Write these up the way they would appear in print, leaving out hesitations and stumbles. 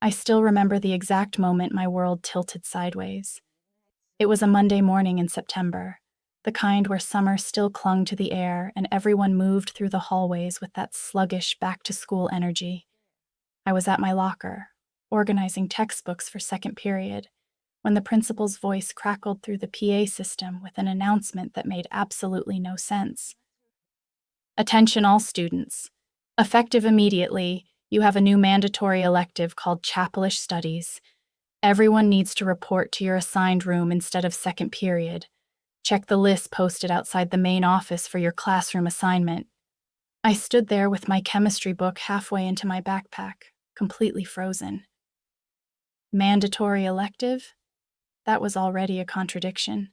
I still remember the exact moment my world tilted sideways. It was a Monday morning in September, the kind where summer still clung to the air and everyone moved through the hallways with that sluggish back-to-school energy. I was at my locker, organizing textbooks for second period, when the principal's voice crackled through the PA system with an announcement that made absolutely no sense. Attention all students. Effective immediately, you have a new mandatory elective called Chapelish Studies. Everyone needs to report to your assigned room instead of second period. Check the list posted outside the main office for your classroom assignment. I stood there with my chemistry book halfway into my backpack, completely frozen. Mandatory elective? That was already a contradiction.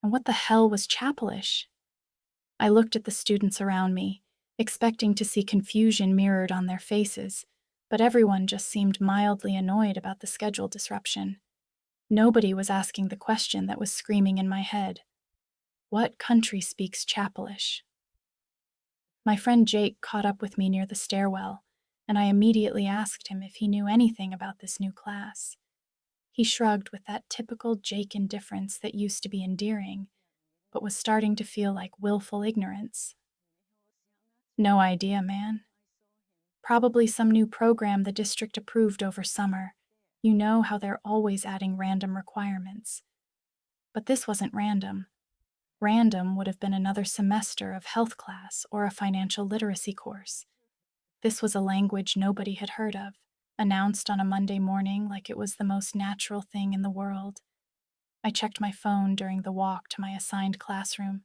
And what the hell was Chapelish? I looked at the students around me, expecting to see confusion mirrored on their faces, but everyone just seemed mildly annoyed about the schedule disruption. Nobody was asking the question that was screaming in my head. What country speaks Chapelish? My friend Jake caught up with me near the stairwell, and I immediately asked him if he knew anything about this new class. He shrugged with that typical Jake indifference that used to be endearing, but was starting to feel like willful ignorance. No idea, man. Probably some new program the district approved over summer. You know how they're always adding random requirements. But this wasn't random. Random would have been another semester of health class or a financial literacy course. This was a language nobody had heard of, announced on a Monday morning like it was the most natural thing in the world. I checked my phone during the walk to my assigned classroom,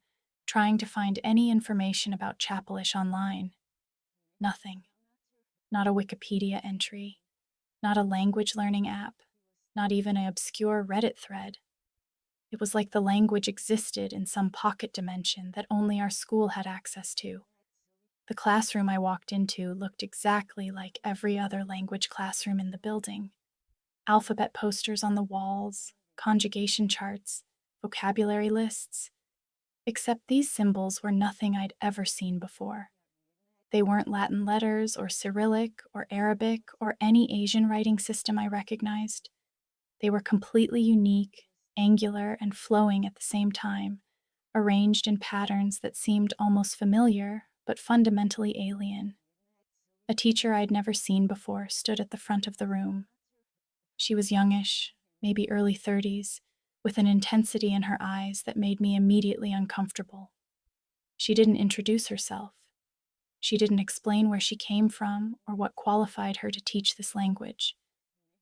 trying to find any information about Chapelish online. Nothing. Not a Wikipedia entry, not a language learning app, not even an obscure Reddit thread. It was like the language existed in some pocket dimension that only our school had access to. The classroom I walked into looked exactly like every other language classroom in the building. Alphabet posters on the walls, conjugation charts, vocabulary lists. Except these symbols were nothing I'd ever seen before. They weren't Latin letters or Cyrillic or Arabic or any Asian writing system I recognized. They were completely unique, angular, and flowing at the same time, arranged in patterns that seemed almost familiar but fundamentally alien. A teacher I'd never seen before stood at the front of the room. She was youngish, maybe early 30s, with an intensity in her eyes that made me immediately uncomfortable. She didn't introduce herself. She didn't explain where she came from or what qualified her to teach this language.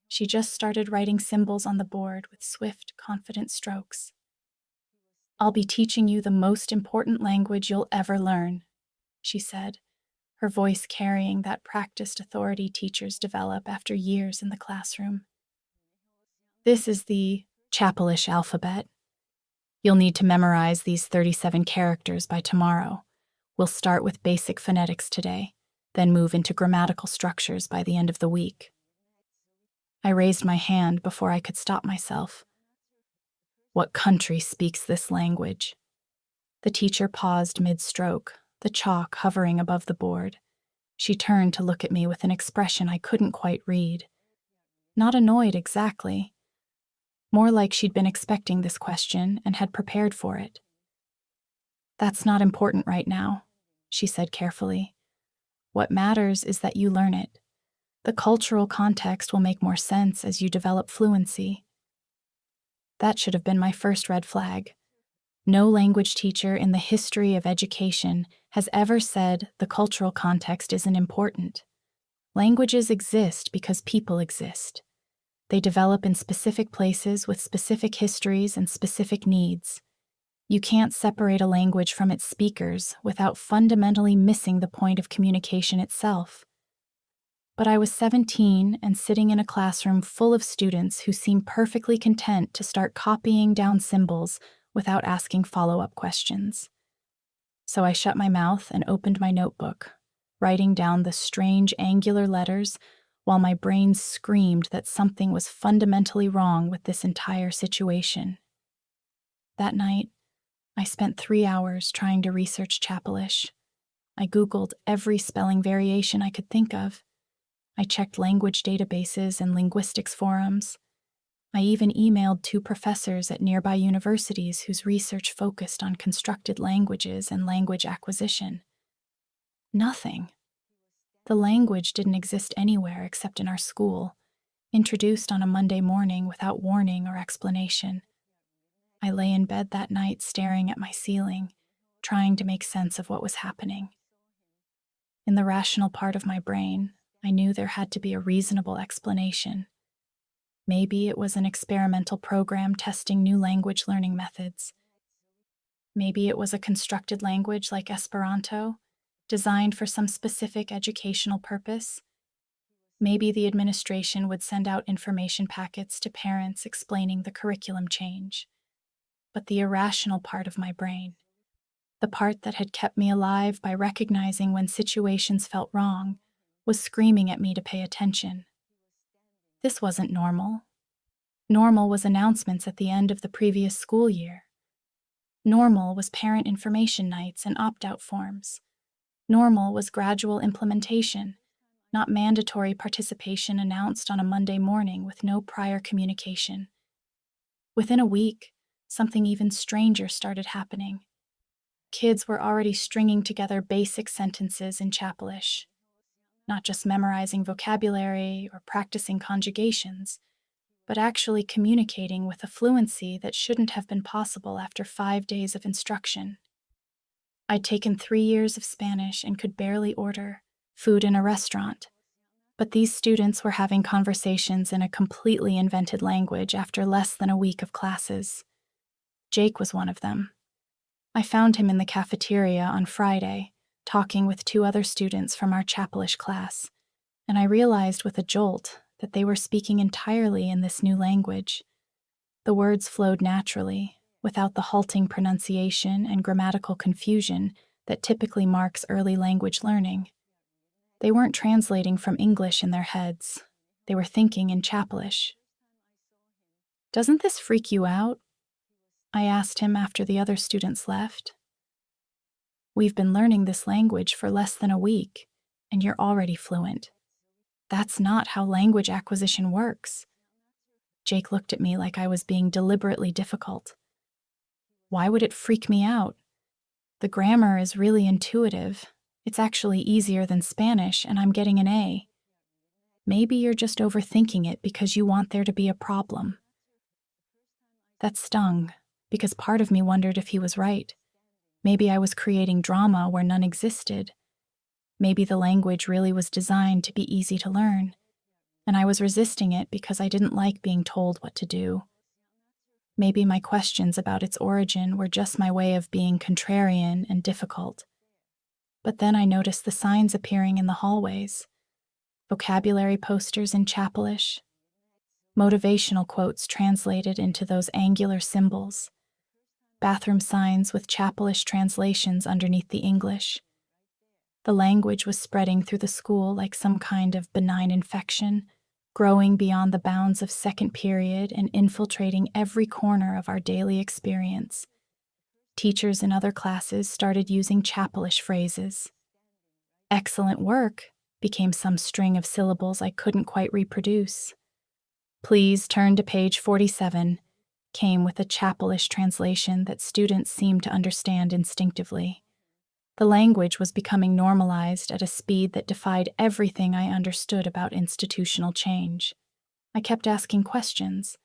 She just started writing symbols on the board with swift, confident strokes. "I'll be teaching you the most important language you'll ever learn," she said, her voice carrying that practiced authority teachers develop after years in the classroom. "This is the Chapelish alphabet. You'll need to memorize these 37 characters by tomorrow. We'll start with basic phonetics today, then move into grammatical structures by the end of the week." I raised my hand before I could stop myself. "What country speaks this language?" The teacher paused mid-stroke, the chalk hovering above the board. She turned to look at me with an expression I couldn't quite read. Not annoyed exactly. More like she'd been expecting this question and had prepared for it. "That's not important right now," she said carefully. "What matters is that you learn it. The cultural context will make more sense as you develop fluency." That should have been my first red flag. No language teacher in the history of education has ever said the cultural context isn't important. Languages exist because people exist. They develop in specific places with specific histories and specific needs. You can't separate a language from its speakers without fundamentally missing the point of communication itself. But I was 17 and sitting in a classroom full of students who seemed perfectly content to start copying down symbols without asking follow-up questions. So I shut my mouth and opened my notebook, writing down the strange angular letters while my brain screamed that something was fundamentally wrong with this entire situation. That night, I spent 3 hours trying to research Chapelish. I Googled every spelling variation I could think of. I checked language databases and linguistics forums. I even emailed 2 professors at nearby universities whose research focused on constructed languages and language acquisition. Nothing. The language didn't exist anywhere except in our school, introduced on a Monday morning without warning or explanation. I lay in bed that night staring at my ceiling, trying to make sense of what was happening. In the rational part of my brain, I knew there had to be a reasonable explanation. Maybe it was an experimental program testing new language learning methods. Maybe it was a constructed language like Esperanto, designed for some specific educational purpose. Maybe the administration would send out information packets to parents explaining the curriculum change. But the irrational part of my brain, the part that had kept me alive by recognizing when situations felt wrong, was screaming at me to pay attention. This wasn't normal. Normal was announcements at the end of the previous school year. Normal was parent information nights and opt-out forms. Normal was gradual implementation, not mandatory participation announced on a Monday morning with no prior communication. Within a week, something even stranger started happening. Kids were already stringing together basic sentences in Chapelish, not just memorizing vocabulary or practicing conjugations, but actually communicating with a fluency that shouldn't have been possible after 5 days of instruction. I'd taken 3 years of Spanish and could barely order food in a restaurant, but these students were having conversations in a completely invented language after less than a week of classes. Jake was one of them. I found him in the cafeteria on Friday, talking with 2 other students from our Chapelish class, and I realized with a jolt that they were speaking entirely in this new language. The words flowed naturally, without the halting pronunciation and grammatical confusion that typically marks early language learning. They weren't translating from English in their heads. They were thinking in Chapelish. "Doesn't this freak you out?" I asked him after the other students left. "We've been learning this language for less than a week, and you're already fluent. That's not how language acquisition works." Jake looked at me like I was being deliberately difficult. "Why would it freak me out? The grammar is really intuitive. It's actually easier than Spanish, and I'm getting an A. Maybe you're just overthinking it because you want there to be a problem." That stung, because part of me wondered if he was right. Maybe I was creating drama where none existed. Maybe the language really was designed to be easy to learn, and I was resisting it because I didn't like being told what to do. Maybe my questions about its origin were just my way of being contrarian and difficult. But then I noticed the signs appearing in the hallways. Vocabulary posters in Chapelish, motivational quotes translated into those angular symbols, bathroom signs with Chapelish translations underneath the English. The language was spreading through the school like some kind of benign infection, growing beyond the bounds of second period and infiltrating every corner of our daily experience. Teachers in other classes started using Chapelish phrases. "Excellent work" became some string of syllables I couldn't quite reproduce. "Please turn to page 47" came with a Chapelish translation that students seemed to understand instinctively. The language was becoming normalized at a speed that defied everything I understood about institutional change. I kept asking questions.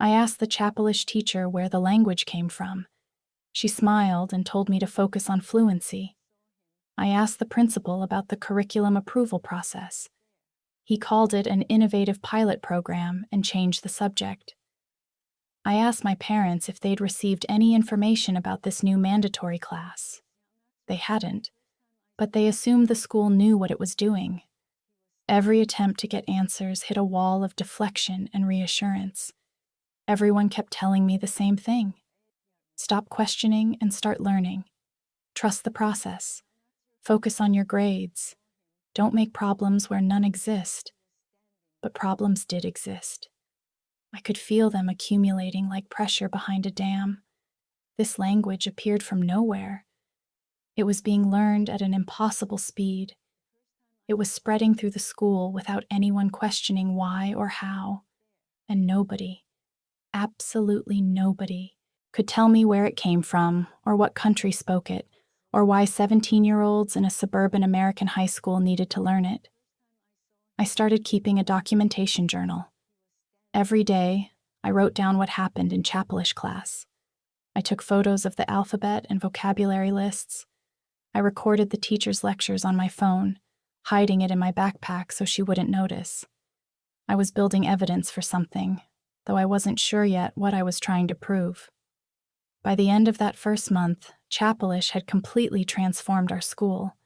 I asked the Chapelish teacher where the language came from. She smiled and told me to focus on fluency. I asked the principal about the curriculum approval process. He called it an innovative pilot program and changed the subject. I asked my parents if they'd received any information about this new mandatory class. They hadn't, but they assumed the school knew what it was doing. Every attempt to get answers hit a wall of deflection and reassurance. Everyone kept telling me the same thing. Stop questioning and start learning. Trust the process. Focus on your grades. Don't make problems where none exist. But problems did exist. I could feel them accumulating like pressure behind a dam. This language appeared from nowhere. It was being learned at an impossible speed. It was spreading through the school without anyone questioning why or how, and nobody, absolutely nobody, could tell me where it came from, or what country spoke it, or why 17-year-olds in a suburban American high school needed to learn it. I started keeping a documentation journal. Every day, I wrote down what happened in Chapelish class. I took photos of the alphabet and vocabulary lists. I recorded the teacher's lectures on my phone, hiding it in my backpack so she wouldn't notice. I was building evidence for something, though I wasn't sure yet what I was trying to prove. By the end of that first month, Chapelish had completely transformed our school.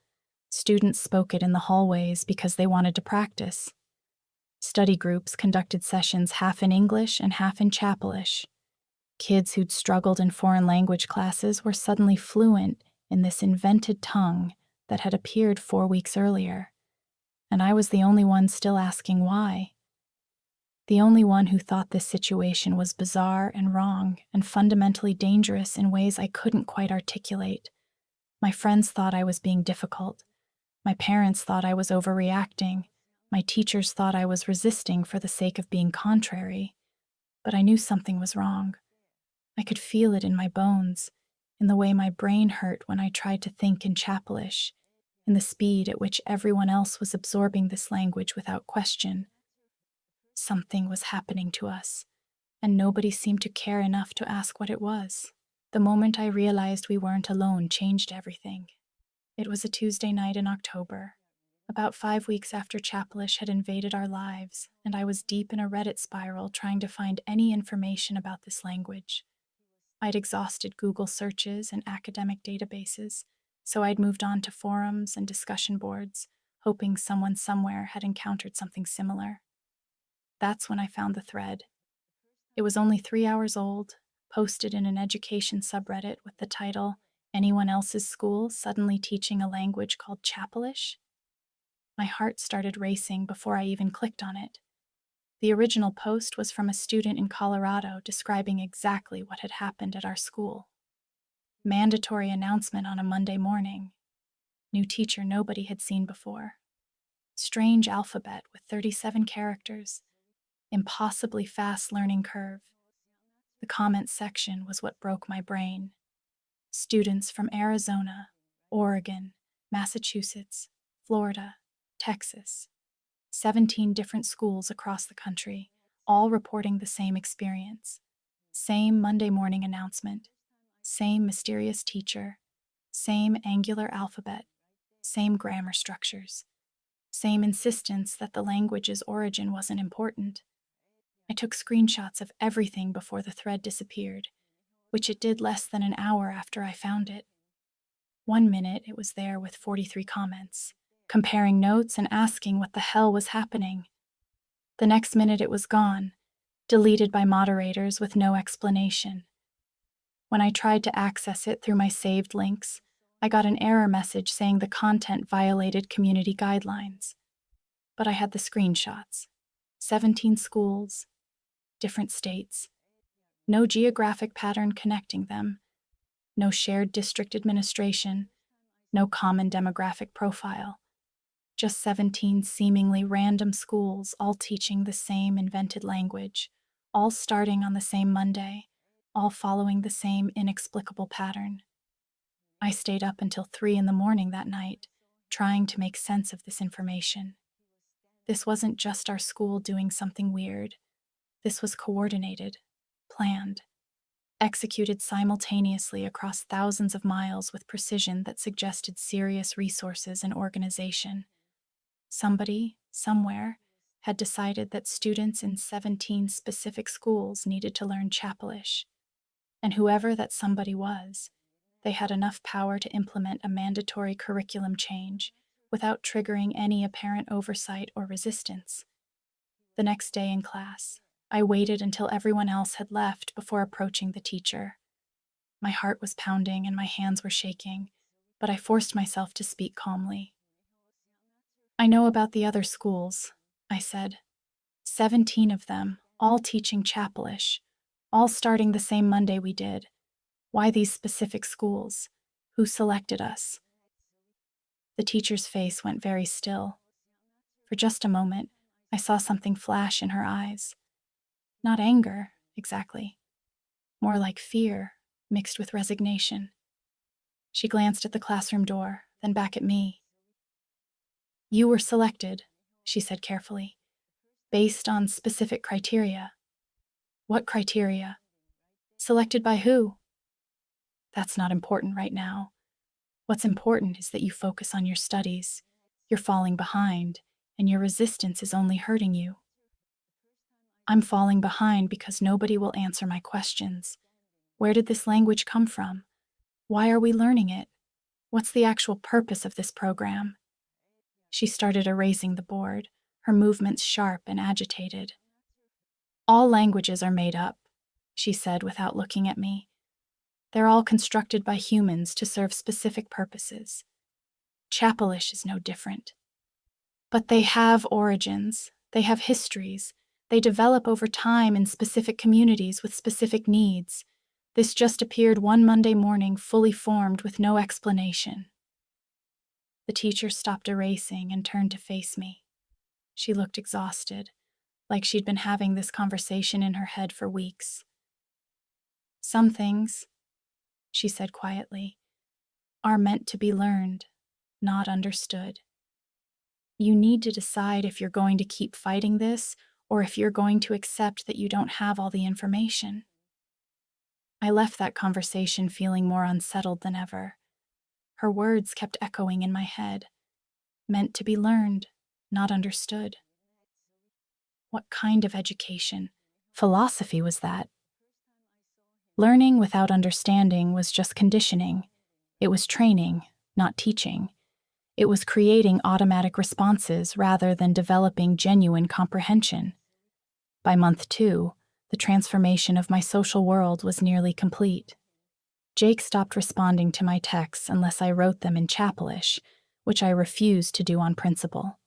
Students spoke it in the hallways because they wanted to practice. Study groups conducted sessions half in English and half in Chapelish. Kids who'd struggled in foreign language classes were suddenly fluent in this invented tongue that had appeared 4 weeks earlier, and I was the only one still asking why. The only one who thought this situation was bizarre and wrong and fundamentally dangerous in ways I couldn't quite articulate. My friends thought I was being difficult. My parents thought I was overreacting. My teachers thought I was resisting for the sake of being contrary. But I knew something was wrong. I could feel it in my bones, in the way my brain hurt when I tried to think in Chapelish, in the speed at which everyone else was absorbing this language without question. Something was happening to us, and nobody seemed to care enough to ask what it was. The moment I realized we weren't alone changed everything. It was a Tuesday night in October, about 5 weeks after Chapelish had invaded our lives, and I was deep in a Reddit spiral trying to find any information about this language. I'd exhausted Google searches and academic databases, so I'd moved on to forums and discussion boards, hoping someone somewhere had encountered something similar. That's when I found the thread. It was only 3 hours old, posted in an education subreddit with the title, "Anyone Else's School Suddenly Teaching a Language Called Chapelish?" My heart started racing before I even clicked on it. The original post was from a student in Colorado describing exactly what had happened at our school. Mandatory announcement on a Monday morning. New teacher nobody had seen before. Strange alphabet with 37 characters. Impossibly fast learning curve. The comments section was what broke my brain. Students from Arizona, Oregon, Massachusetts, Florida, Texas. 17 different schools across the country, all reporting the same experience. Same Monday morning announcement. Same mysterious teacher. Same angular alphabet. Same grammar structures. Same insistence that the language's origin wasn't important. I took screenshots of everything before the thread disappeared, which it did less than an hour after I found it. 1 minute it was there with 43 comments, comparing notes and asking what the hell was happening. The next minute it was gone, deleted by moderators with no explanation. When I tried to access it through my saved links, I got an error message saying the content violated community guidelines. But I had the screenshots. 17 schools, different states. No geographic pattern connecting them. No shared district administration. No common demographic profile. Just 17 seemingly random schools all teaching the same invented language, all starting on the same Monday, all following the same inexplicable pattern. I stayed up until 3 a.m. that night, trying to make sense of this information. This wasn't just our school doing something weird. This was coordinated, planned, executed simultaneously across thousands of miles with precision that suggested serious resources and organization. Somebody, somewhere, had decided that students in 17 specific schools needed to learn Chapelish. And whoever that somebody was, they had enough power to implement a mandatory curriculum change without triggering any apparent oversight or resistance. The next day in class, I waited until everyone else had left before approaching the teacher. My heart was pounding and my hands were shaking, but I forced myself to speak calmly. "I know about the other schools," I said. 17 of them, all teaching Chapelish, all starting the same Monday we did. Why these specific schools? Who selected us? The teacher's face went very still. For just a moment, I saw something flash in her eyes. Not anger, exactly. More like fear, mixed with resignation. She glanced at the classroom door, then back at me. "You were selected," she said carefully, "based on specific criteria." "What criteria? Selected by who?" "That's not important right now. What's important is that you focus on your studies. You're falling behind, and your resistance is only hurting you." "I'm falling behind because nobody will answer my questions. Where did this language come from? Why are we learning it? What's the actual purpose of this program?" She started erasing the board, her movements sharp and agitated. "All languages are made up," she said without looking at me. "They're all constructed by humans to serve specific purposes. Chapelish is no different. But they have origins, they have histories, they develop over time in specific communities with specific needs. This just appeared one Monday morning, fully formed with no explanation." The teacher stopped erasing and turned to face me. She looked exhausted, like she'd been having this conversation in her head for weeks. "Some things," she said quietly, "are meant to be learned, not understood. You need to decide if you're going to keep fighting this or if you're going to accept that you don't have all the information." I left that conversation feeling more unsettled than ever. Her words kept echoing in my head. Meant to be learned, not understood. What kind of education? Philosophy was that? Learning without understanding was just conditioning. It was training, not teaching. It was creating automatic responses rather than developing genuine comprehension. By month 2, the transformation of my social world was nearly complete. Jake stopped responding to my texts unless I wrote them in Chapelish, which I refused to do on principle.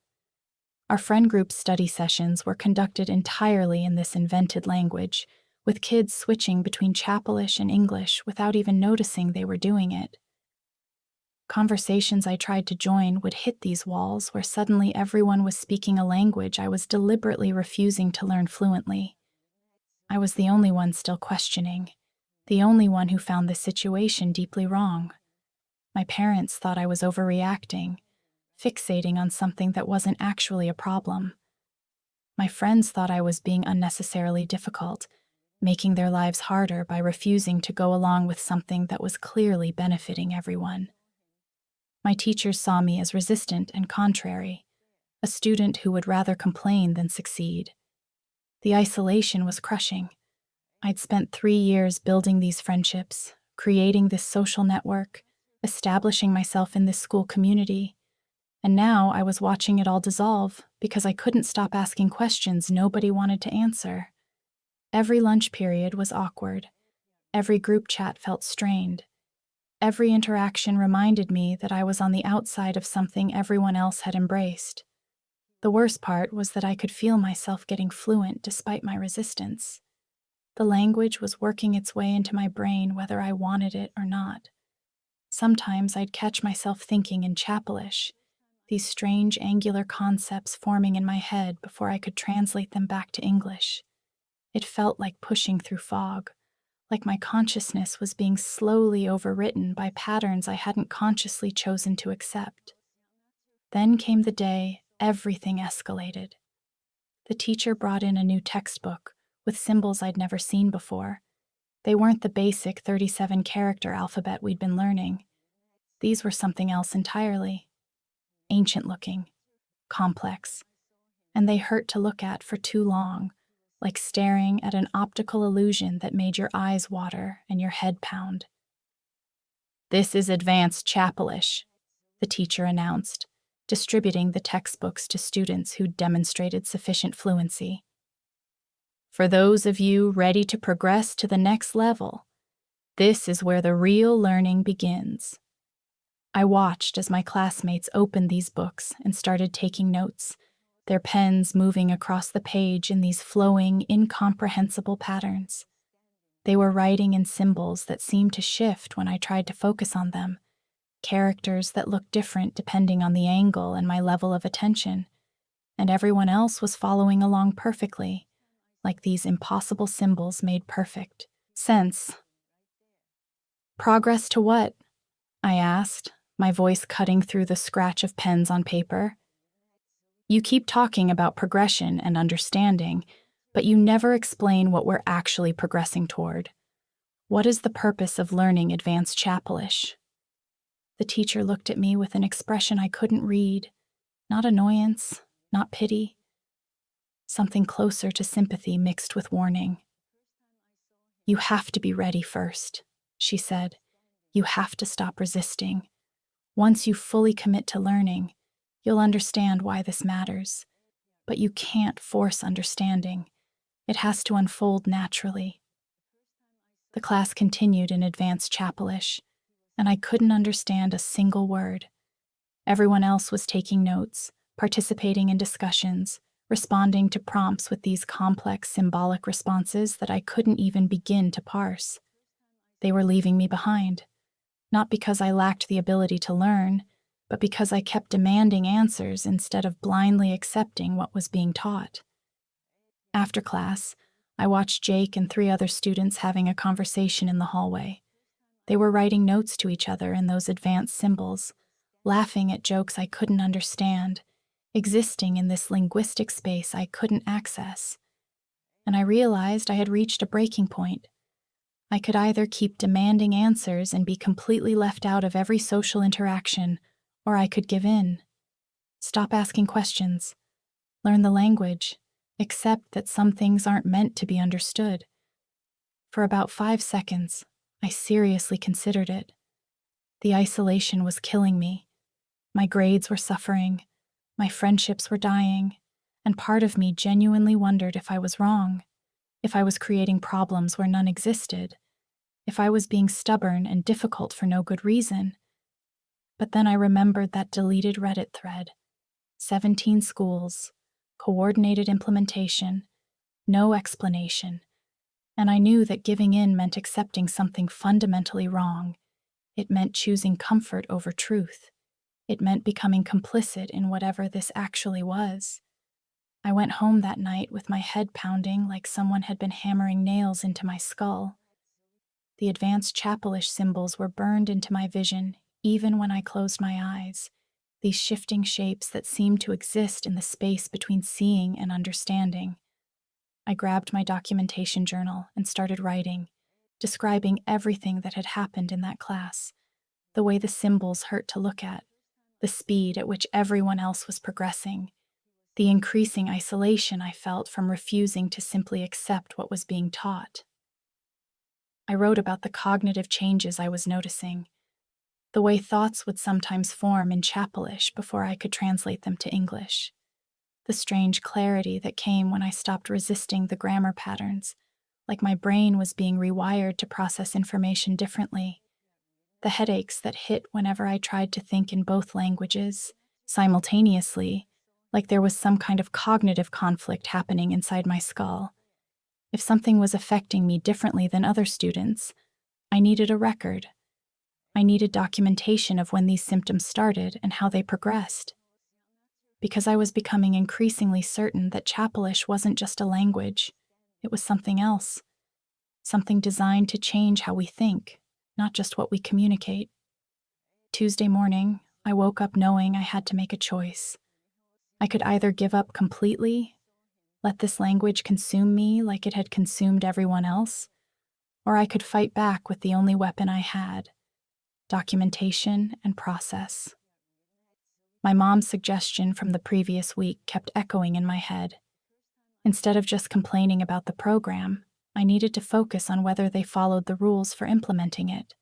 Our friend group's study sessions were conducted entirely in this invented language, with kids switching between Chapelish and English without even noticing they were doing it. Conversations I tried to join would hit these walls where suddenly everyone was speaking a language I was deliberately refusing to learn fluently. I was the only one still questioning, the only one who found this situation deeply wrong. My parents thought I was overreacting, fixating on something that wasn't actually a problem. My friends thought I was being unnecessarily difficult, making their lives harder by refusing to go along with something that was clearly benefiting everyone. My teachers saw me as resistant and contrary, a student who would rather complain than succeed. The isolation was crushing. I'd spent 3 years building these friendships, creating this social network, establishing myself in this school community, and now I was watching it all dissolve because I couldn't stop asking questions nobody wanted to answer. Every lunch period was awkward. Every group chat felt strained. Every interaction reminded me that I was on the outside of something everyone else had embraced. The worst part was that I could feel myself getting fluent despite my resistance. The language was working its way into my brain whether I wanted it or not. Sometimes I'd catch myself thinking in Chapelish, these strange angular concepts forming in my head before I could translate them back to English. It felt like pushing through fog, like my consciousness was being slowly overwritten by patterns I hadn't consciously chosen to accept. Then came the day everything escalated. The teacher brought in a new textbook with symbols I'd never seen before. They weren't the basic 37-character alphabet we'd been learning. These were something else entirely. Ancient-looking, complex, and they hurt to look at for too long, like staring at an optical illusion that made your eyes water and your head pound. "This is advanced Chapelish," the teacher announced, distributing the textbooks to students who demonstrated sufficient fluency. "For those of you ready to progress to the next level, this is where the real learning begins." I watched as my classmates opened these books and started taking notes, their pens moving across the page in these flowing, incomprehensible patterns. They were writing in symbols that seemed to shift when I tried to focus on them, characters that looked different depending on the angle and my level of attention. and everyone else was following along perfectly, like these impossible symbols made perfect sense. Progress to what? I asked, my voice cutting through the scratch of pens on paper. You keep talking about progression and understanding, but you never explain what we're actually progressing toward. What is the purpose of learning advanced Chapelish? The teacher looked at me with an expression I couldn't read, not annoyance, not pity, something closer to sympathy mixed with warning. You have to be ready first, she said. You have to stop resisting. Once you fully commit to learning, you'll understand why this matters. But you can't force understanding. It has to unfold naturally. The class continued in advanced Chapelish, and I couldn't understand a single word. Everyone else was taking notes, participating in discussions, responding to prompts with these complex symbolic responses that I couldn't even begin to parse. They were leaving me behind, not because I lacked the ability to learn, but because I kept demanding answers instead of blindly accepting what was being taught. After class, I watched Jake and 3 other students having a conversation in the hallway. They were writing notes to each other in those advanced symbols, laughing at jokes I couldn't understand, existing in this linguistic space I couldn't access. And I realized I had reached a breaking point. I could either keep demanding answers and be completely left out of every social interaction, or I could give in. Stop asking questions. Learn the language. Accept that some things aren't meant to be understood. For about 5 seconds, I seriously considered it. The isolation was killing me. My grades were suffering. My friendships were dying. And part of me genuinely wondered if I was wrong, if I was creating problems where none existed, if I was being stubborn and difficult for no good reason. But then I remembered that deleted Reddit thread. 17 schools, coordinated implementation, no explanation. And I knew that giving in meant accepting something fundamentally wrong. It meant choosing comfort over truth. It meant becoming complicit in whatever this actually was. I went home that night with my head pounding like someone had been hammering nails into my skull. The advanced Chapelish symbols were burned into my vision even when I closed my eyes, these shifting shapes that seemed to exist in the space between seeing and understanding. I grabbed my documentation journal and started writing, describing everything that had happened in that class, the way the symbols hurt to look at, the speed at which everyone else was progressing, the increasing isolation I felt from refusing to simply accept what was being taught. I wrote about the cognitive changes I was noticing, the way thoughts would sometimes form in Chapelish before I could translate them to English, the strange clarity that came when I stopped resisting the grammar patterns, like my brain was being rewired to process information differently, the headaches that hit whenever I tried to think in both languages, simultaneously, like there was some kind of cognitive conflict happening inside my skull. If something was affecting me differently than other students, I needed a record. I needed documentation of when these symptoms started and how they progressed. Because I was becoming increasingly certain that Chapelish wasn't just a language, it was something else, something designed to change how we think, not just what we communicate. Tuesday morning, I woke up knowing I had to make a choice. I could either give up completely, let this language consume me like it had consumed everyone else, or I could fight back with the only weapon I had: documentation and process. My mom's suggestion from the previous week kept echoing in my head. Instead of just complaining about the program, I needed to focus on whether they followed the rules for implementing it.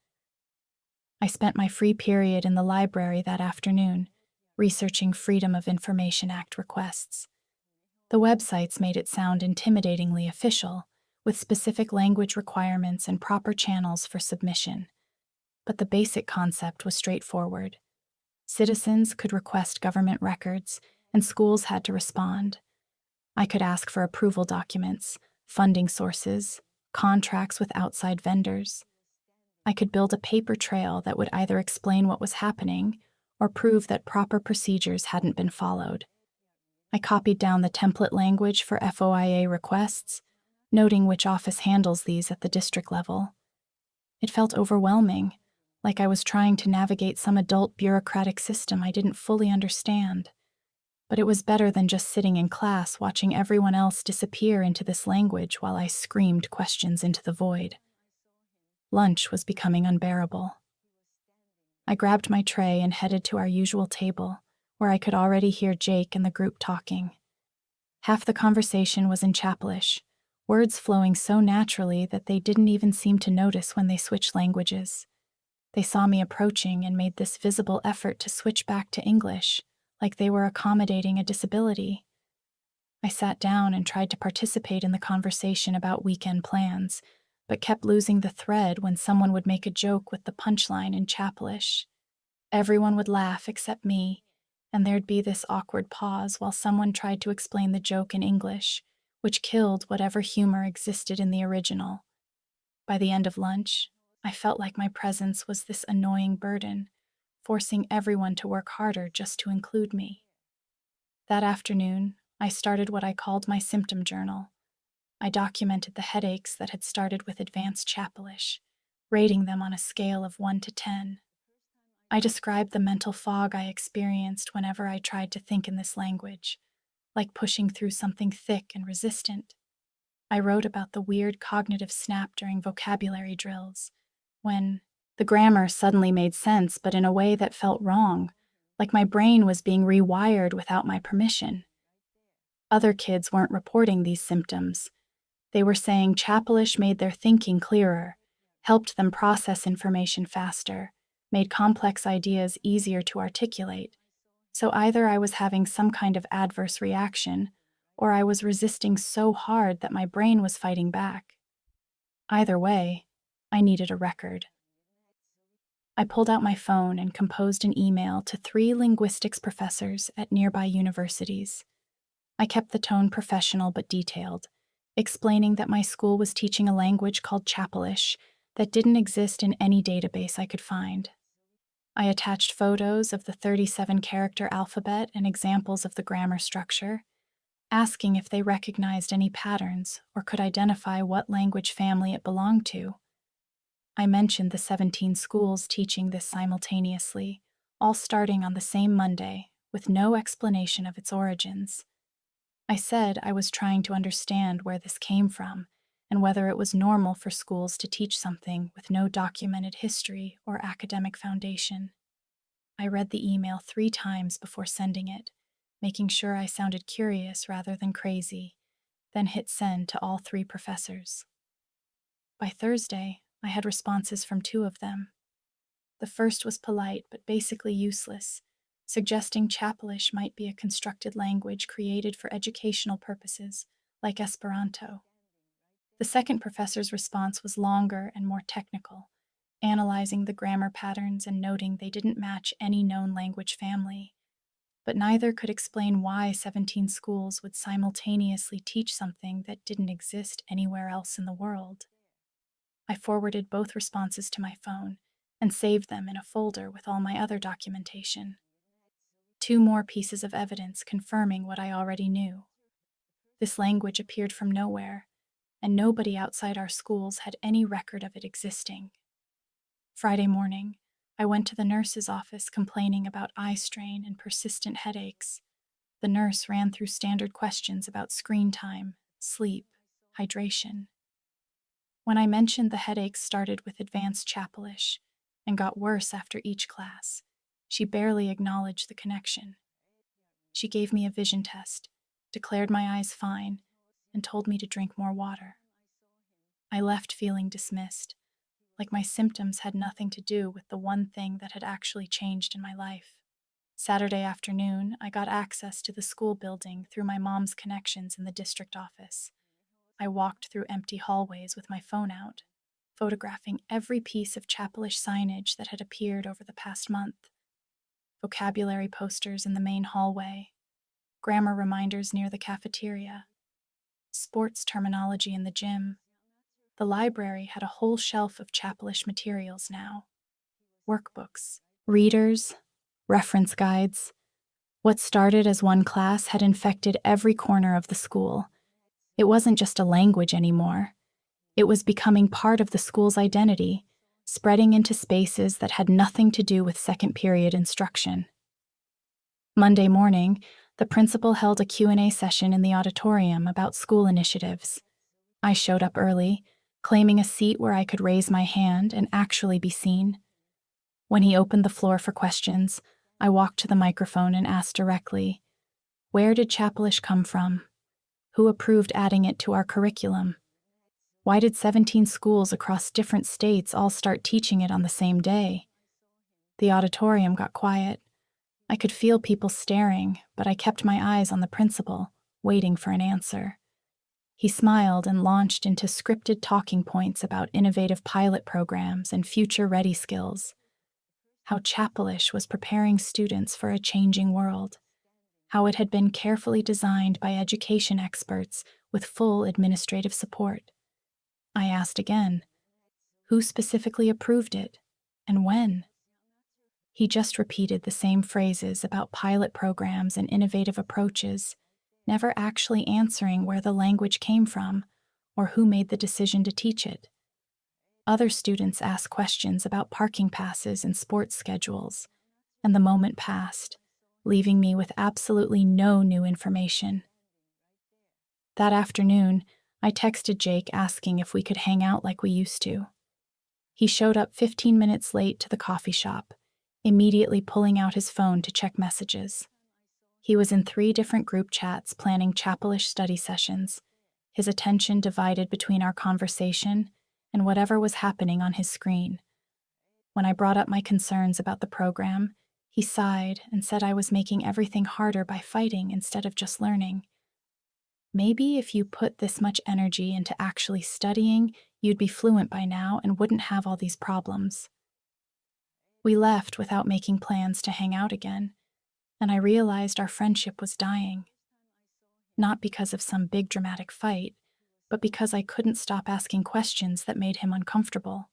I spent my free period in the library that afternoon, researching Freedom of Information Act requests. The websites made it sound intimidatingly official, with specific language requirements and proper channels for submission. But the basic concept was straightforward. Citizens could request government records, and schools had to respond. I could ask for approval documents, funding sources, contracts with outside vendors. I could build a paper trail that would either explain what was happening or prove that proper procedures hadn't been followed. I copied down the template language for FOIA requests, noting which office handles these at the district level. It felt overwhelming, like I was trying to navigate some adult bureaucratic system I didn't fully understand. But it was better than just sitting in class watching everyone else disappear into this language while I screamed questions into the void. Lunch was becoming unbearable. I grabbed my tray and headed to our usual table, where I could already hear Jake and the group talking. Half the conversation was in Chapelish, words flowing so naturally that they didn't even seem to notice when they switched languages. They saw me approaching and made this visible effort to switch back to English, like they were accommodating a disability. I sat down and tried to participate in the conversation about weekend plans, but kept losing the thread when someone would make a joke with the punchline in Chapelish. Everyone would laugh except me, and there'd be this awkward pause while someone tried to explain the joke in English, which killed whatever humor existed in the original. By the end of lunch, I felt like my presence was this annoying burden, forcing everyone to work harder just to include me. That afternoon, I started what I called my symptom journal. I documented the headaches that had started with advanced Chapelish, rating them on a scale of 1 to 10. I described the mental fog I experienced whenever I tried to think in this language, like pushing through something thick and resistant. I wrote about the weird cognitive snap during vocabulary drills, when the grammar suddenly made sense but in a way that felt wrong, like my brain was being rewired without my permission. Other kids weren't reporting these symptoms. They were saying Chapelish made their thinking clearer, helped them process information faster, made complex ideas easier to articulate. So either I was having some kind of adverse reaction, or I was resisting so hard that my brain was fighting back. Either way, I needed a record. I pulled out my phone and composed an email to 3 linguistics professors at nearby universities. I kept the tone professional but detailed, explaining that my school was teaching a language called Chapelish that didn't exist in any database I could find. I attached photos of the 37-character alphabet and examples of the grammar structure, asking if they recognized any patterns or could identify what language family it belonged to. I mentioned the 17 schools teaching this simultaneously, all starting on the same Monday, with no explanation of its origins. I said I was trying to understand where this came from and whether it was normal for schools to teach something with no documented history or academic foundation. I read the email 3 times before sending it, making sure I sounded curious rather than crazy, then hit send to all 3 professors. By Thursday, I had responses from 2 of them. The first was polite but basically useless, suggesting Chapelish might be a constructed language created for educational purposes, like Esperanto. The second professor's response was longer and more technical, analyzing the grammar patterns and noting they didn't match any known language family. But neither could explain why 17 schools would simultaneously teach something that didn't exist anywhere else in the world. I forwarded both responses to my phone and saved them in a folder with all my other documentation. 2 more pieces of evidence confirming what I already knew. This language appeared from nowhere, and nobody outside our schools had any record of it existing. Friday morning, I went to the nurse's office complaining about eye strain and persistent headaches. The nurse ran through standard questions about screen time, sleep, hydration. When I mentioned the headaches started with advanced Chapelish and got worse after each class, she barely acknowledged the connection. She gave me a vision test, declared my eyes fine, and told me to drink more water. I left feeling dismissed, like my symptoms had nothing to do with the one thing that had actually changed in my life. Saturday afternoon, I got access to the school building through my mom's connections in the district office. I walked through empty hallways with my phone out, photographing every piece of Chapelish signage that had appeared over the past month. Vocabulary posters in the main hallway, grammar reminders near the cafeteria, sports terminology in the gym. The library had a whole shelf of Chapelish materials now. Workbooks, readers, reference guides. What started as one class had infected every corner of the school. It wasn't just a language anymore. It was becoming part of the school's identity, spreading into spaces that had nothing to do with second period instruction. Monday morning, the principal held a Q&A session in the auditorium about school initiatives. I showed up early, claiming a seat where I could raise my hand and actually be seen. When he opened the floor for questions, I walked to the microphone and asked directly, "Where did Chapelish come from? Who approved adding it to our curriculum? Why did 17 schools across different states all start teaching it on the same day?" The auditorium got quiet. I could feel people staring, but I kept my eyes on the principal, waiting for an answer. He smiled and launched into scripted talking points about innovative pilot programs and future-ready skills. How Chapelish was preparing students for a changing world. How it had been carefully designed by education experts with full administrative support. I asked again, who specifically approved it, and when? He just repeated the same phrases about pilot programs and innovative approaches, never actually answering where the language came from or who made the decision to teach it. Other students asked questions about parking passes and sports schedules, and the moment passed, leaving me with absolutely no new information. That afternoon, I texted Jake asking if we could hang out like we used to. He showed up 15 minutes late to the coffee shop, immediately pulling out his phone to check messages. He was in 3 different group chats planning Chapelish study sessions, his attention divided between our conversation and whatever was happening on his screen. When I brought up my concerns about the program, he sighed and said I was making everything harder by fighting instead of just learning. Maybe if you put this much energy into actually studying, you'd be fluent by now and wouldn't have all these problems. We left without making plans to hang out again, and I realized our friendship was dying. Not because of some big dramatic fight, but because I couldn't stop asking questions that made him uncomfortable.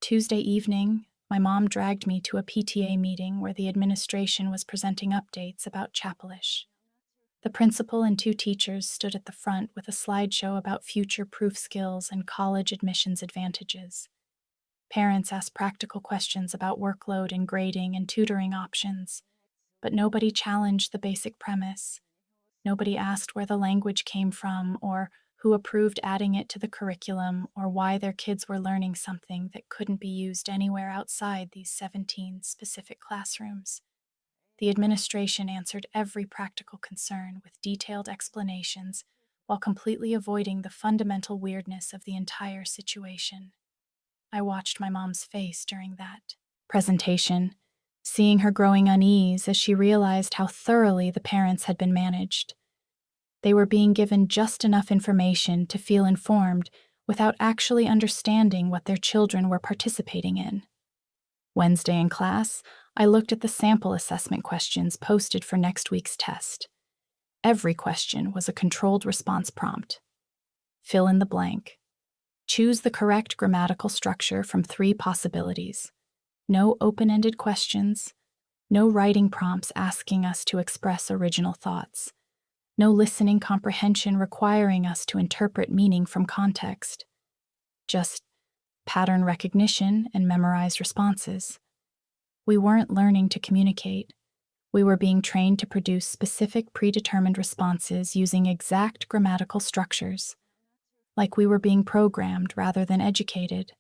Tuesday evening, my mom dragged me to a PTA meeting where the administration was presenting updates about Chapelish. The principal and 2 teachers stood at the front with a slideshow about future-proof skills and college admissions advantages. Parents asked practical questions about workload and grading and tutoring options, but nobody challenged the basic premise. Nobody asked where the language came from or who approved adding it to the curriculum or why their kids were learning something that couldn't be used anywhere outside these 17 specific classrooms. The administration answered every practical concern with detailed explanations while completely avoiding the fundamental weirdness of the entire situation. I watched my mom's face during that presentation, seeing her growing unease as she realized how thoroughly the parents had been managed. They were being given just enough information to feel informed without actually understanding what their children were participating in. Wednesday in class, I looked at the sample assessment questions posted for next week's test. Every question was a controlled response prompt. Fill in the blank. Choose the correct grammatical structure from 3 possibilities. No open-ended questions. No writing prompts asking us to express original thoughts. No listening comprehension requiring us to interpret meaning from context. Just pattern recognition and memorized responses. We weren't learning to communicate. We were being trained to produce specific predetermined responses using exact grammatical structures, like we were being programmed rather than educated.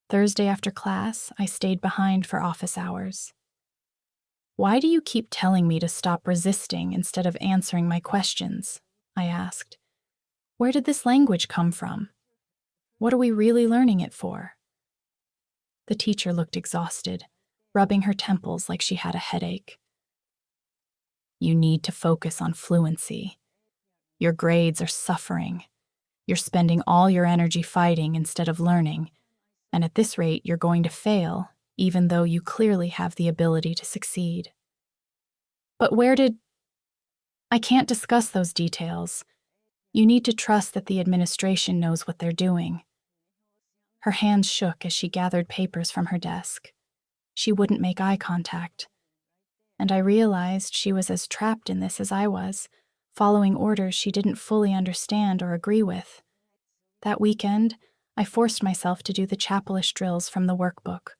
Thursday after class, I stayed behind for office hours. "Why do you keep telling me to stop resisting instead of answering my questions?" I asked. "Where did this language come from? What are we really learning it for?" The teacher looked exhausted, rubbing her temples like she had a headache. "You need to focus on fluency. Your grades are suffering. You're spending all your energy fighting instead of learning, and at this rate you're going to fail, even though you clearly have the ability to succeed." "But I can't discuss those details. You need to trust that the administration knows what they're doing." Her hands shook as she gathered papers from her desk. She wouldn't make eye contact. and I realized she was as trapped in this as I was, following orders she didn't fully understand or agree with. That weekend, I forced myself to do the Chapelish drills from the workbook.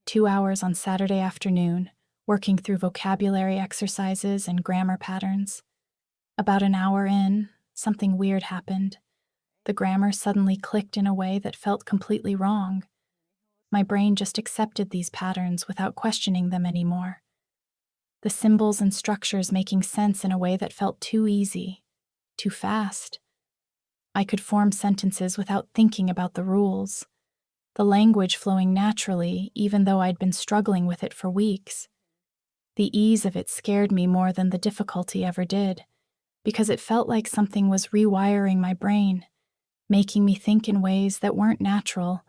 2 hours on Saturday afternoon, working through vocabulary exercises and grammar patterns. About an hour in, something weird happened. The grammar suddenly clicked in a way that felt completely wrong. My brain just accepted these patterns without questioning them anymore. The symbols and structures making sense in a way that felt too easy, too fast. I could form sentences without thinking about the rules. The language flowing naturally, even though I'd been struggling with it for weeks. The ease of it scared me more than the difficulty ever did, because it felt like something was rewiring my brain, making me think in ways that weren't natural,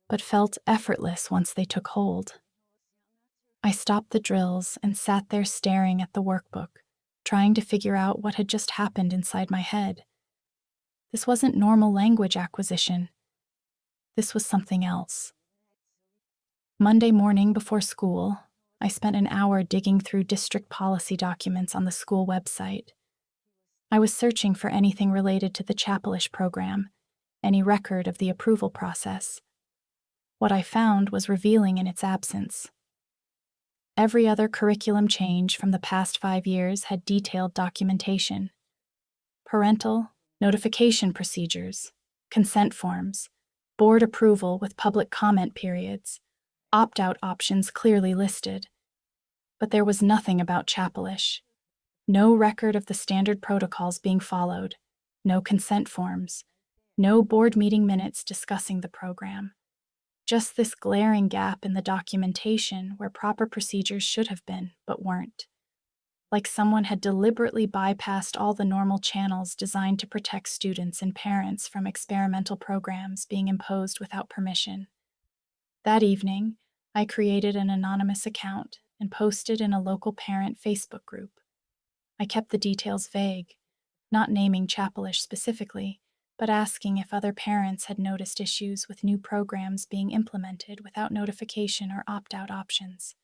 but felt effortless once they took hold. I stopped the drills and sat there staring at the workbook, trying to figure out what had just happened inside my head. This wasn't normal language acquisition. This was something else. Monday morning before school, I spent an hour digging through district policy documents on the school website. I was searching for anything related to the Chapelish program, any record of the approval process. What I found was revealing in its absence. Every other curriculum change from the past 5 years had detailed documentation. Parental, notification procedures, consent forms, board approval with public comment periods, opt-out options clearly listed. But there was nothing about Chapelish. No record of the standard protocols being followed, no consent forms, no board meeting minutes discussing the program. Just this glaring gap in the documentation where proper procedures should have been, but weren't. Like someone had deliberately bypassed all the normal channels designed to protect students and parents from experimental programs being imposed without permission. That evening, I created an anonymous account and posted in a local parent Facebook group. I kept the details vague, not naming Chapelish specifically, but asking if other parents had noticed issues with new programs being implemented without notification or opt-out options.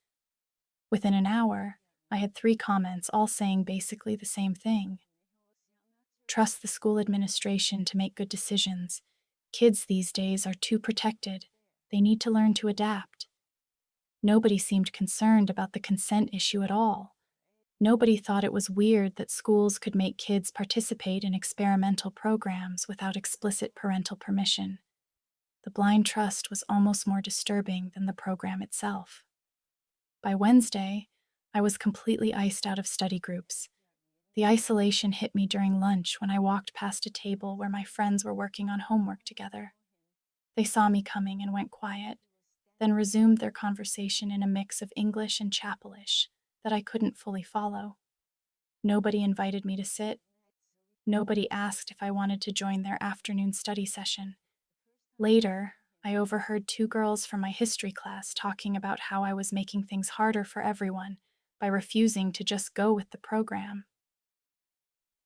Within an hour, I had 3 comments all saying basically the same thing. Trust the school administration to make good decisions. Kids these days are too protected. They need to learn to adapt. Nobody seemed concerned about the consent issue at all. Nobody thought it was weird that schools could make kids participate in experimental programs without explicit parental permission. The blind trust was almost more disturbing than the program itself. By Wednesday, I was completely iced out of study groups. The isolation hit me during lunch when I walked past a table where my friends were working on homework together. They saw me coming and went quiet, then resumed their conversation in a mix of English and Chapelish that I couldn't fully follow. Nobody invited me to sit. Nobody asked if I wanted to join their afternoon study session. Later, I overheard 2 girls from my history class talking about how I was making things harder for everyone by refusing to just go with the program.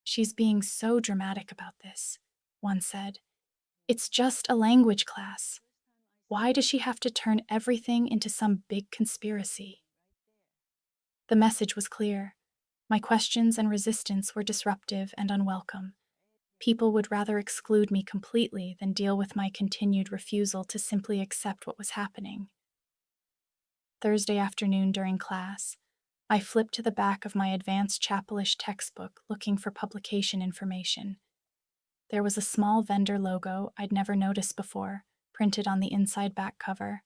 "She's being so dramatic about this," one said. "It's just a language class. Why does she have to turn everything into some big conspiracy?" The message was clear. My questions and resistance were disruptive and unwelcome. People would rather exclude me completely than deal with my continued refusal to simply accept what was happening. Thursday afternoon during class, I flipped to the back of my advanced Chapelish textbook looking for publication information. There was a small vendor logo I'd never noticed before, printed on the inside back cover.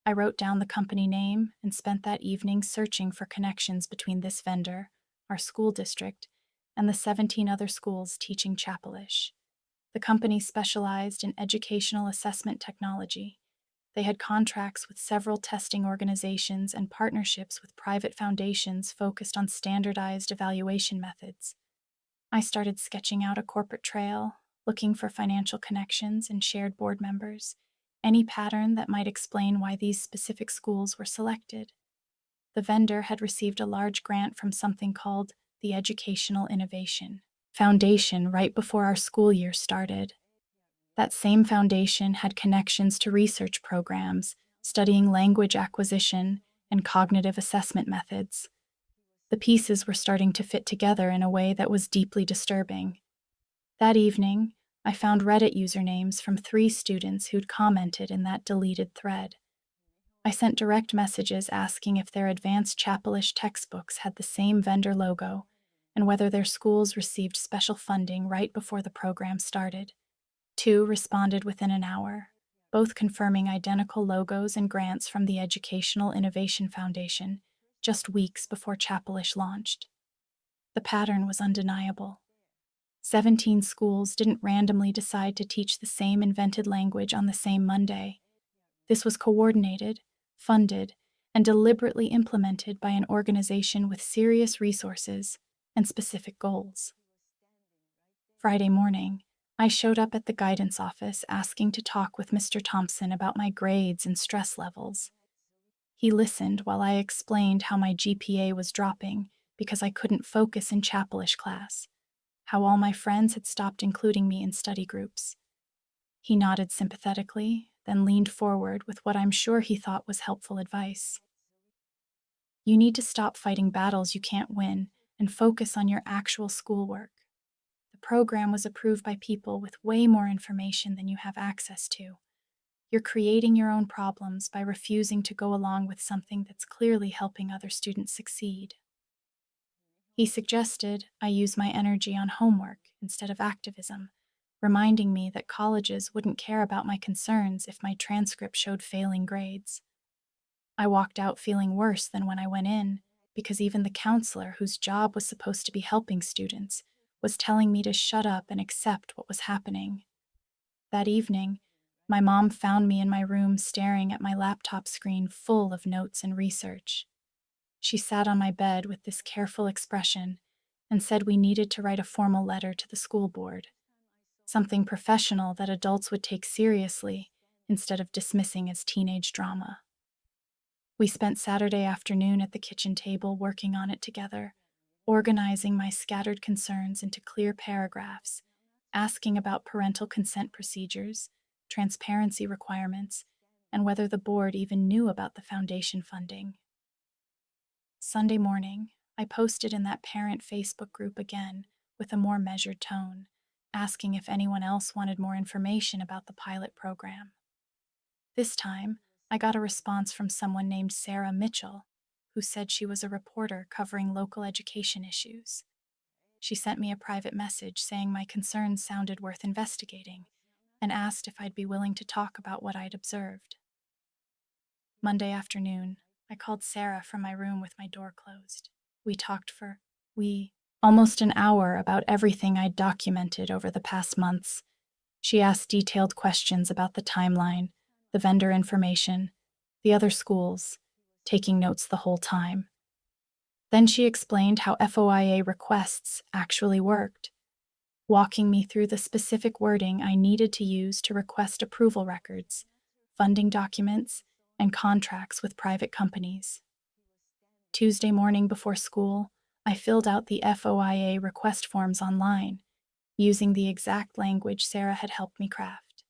I wrote down the company name and spent that evening searching for connections between this vendor, our school district, and the 17 other schools teaching Chapelish. The company specialized in educational assessment technology. They had contracts with several testing organizations and partnerships with private foundations focused on standardized evaluation methods. I started sketching out a corporate trail, looking for financial connections and shared board members, any pattern that might explain why these specific schools were selected. The vendor had received a large grant from something called the Educational Innovation Foundation right before our school year started. That same foundation had connections to research programs studying language acquisition and cognitive assessment methods. The pieces were starting to fit together in a way that was deeply disturbing. That evening, I found Reddit usernames from 3 students who'd commented in that deleted thread. I sent direct messages asking if their advanced Chapelish textbooks had the same vendor logo and whether their schools received special funding right before the program started. 2 responded within an hour, both confirming identical logos and grants from the Educational Innovation Foundation just weeks before Chapelish launched. The pattern was undeniable. 17 schools didn't randomly decide to teach the same invented language on the same Monday. This was coordinated, funded, and deliberately implemented by an organization with serious resources and specific goals. Friday morning, I showed up at the guidance office asking to talk with Mr. Thompson about my grades and stress levels. He listened while I explained how my GPA was dropping because I couldn't focus in Chapelish class, how all my friends had stopped including me in study groups. He nodded sympathetically, then leaned forward with what I'm sure he thought was helpful advice. You need to stop fighting battles you can't win and focus on your actual schoolwork. The program was approved by people with way more information than you have access to. You're creating your own problems by refusing to go along with something that's clearly helping other students succeed. He suggested I use my energy on homework instead of activism, reminding me that colleges wouldn't care about my concerns if my transcript showed failing grades. I walked out feeling worse than when I went in, because even the counselor, whose job was supposed to be helping students, was telling me to shut up and accept what was happening. That evening, my mom found me in my room staring at my laptop screen full of notes and research. She sat on my bed with this careful expression and said we needed to write a formal letter to the school board, something professional that adults would take seriously instead of dismissing as teenage drama. We spent Saturday afternoon at the kitchen table working on it together, organizing my scattered concerns into clear paragraphs, asking about parental consent procedures, transparency requirements, and whether the board even knew about the foundation funding. Sunday morning, I posted in that parent Facebook group again with a more measured tone, asking if anyone else wanted more information about the pilot program. This time, I got a response from someone named Sarah Mitchell, who said she was a reporter covering local education issues. She sent me a private message saying my concerns sounded worth investigating and asked if I'd be willing to talk about what I'd observed. Monday afternoon, I called Sarah from my room with my door closed. We talked for almost an hour about everything I'd documented over the past months. She asked detailed questions about the timeline, the vendor information, the other schools, taking notes the whole time. Then she explained how FOIA requests actually worked, walking me through the specific wording I needed to use to request approval records, funding documents, and contracts with private companies. Tuesday morning before school, I filled out the FOIA request forms online, using the exact language Sarah had helped me craft.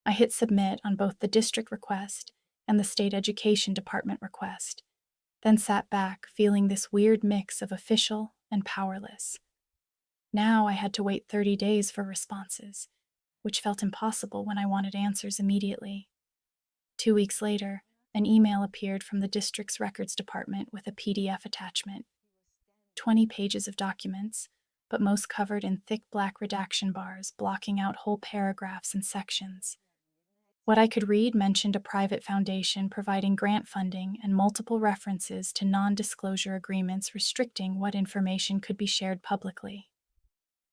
I hit submit on both the district request and the state education department request, then sat back feeling this weird mix of official and powerless. Now I had to wait 30 days for responses, which felt impossible when I wanted answers immediately. 2 weeks later, an email appeared from the district's records department with a PDF attachment. 20 pages of documents, but most covered in thick black redaction bars blocking out whole paragraphs and sections. What I could read mentioned a private foundation providing grant funding and multiple references to non-disclosure agreements restricting what information could be shared publicly.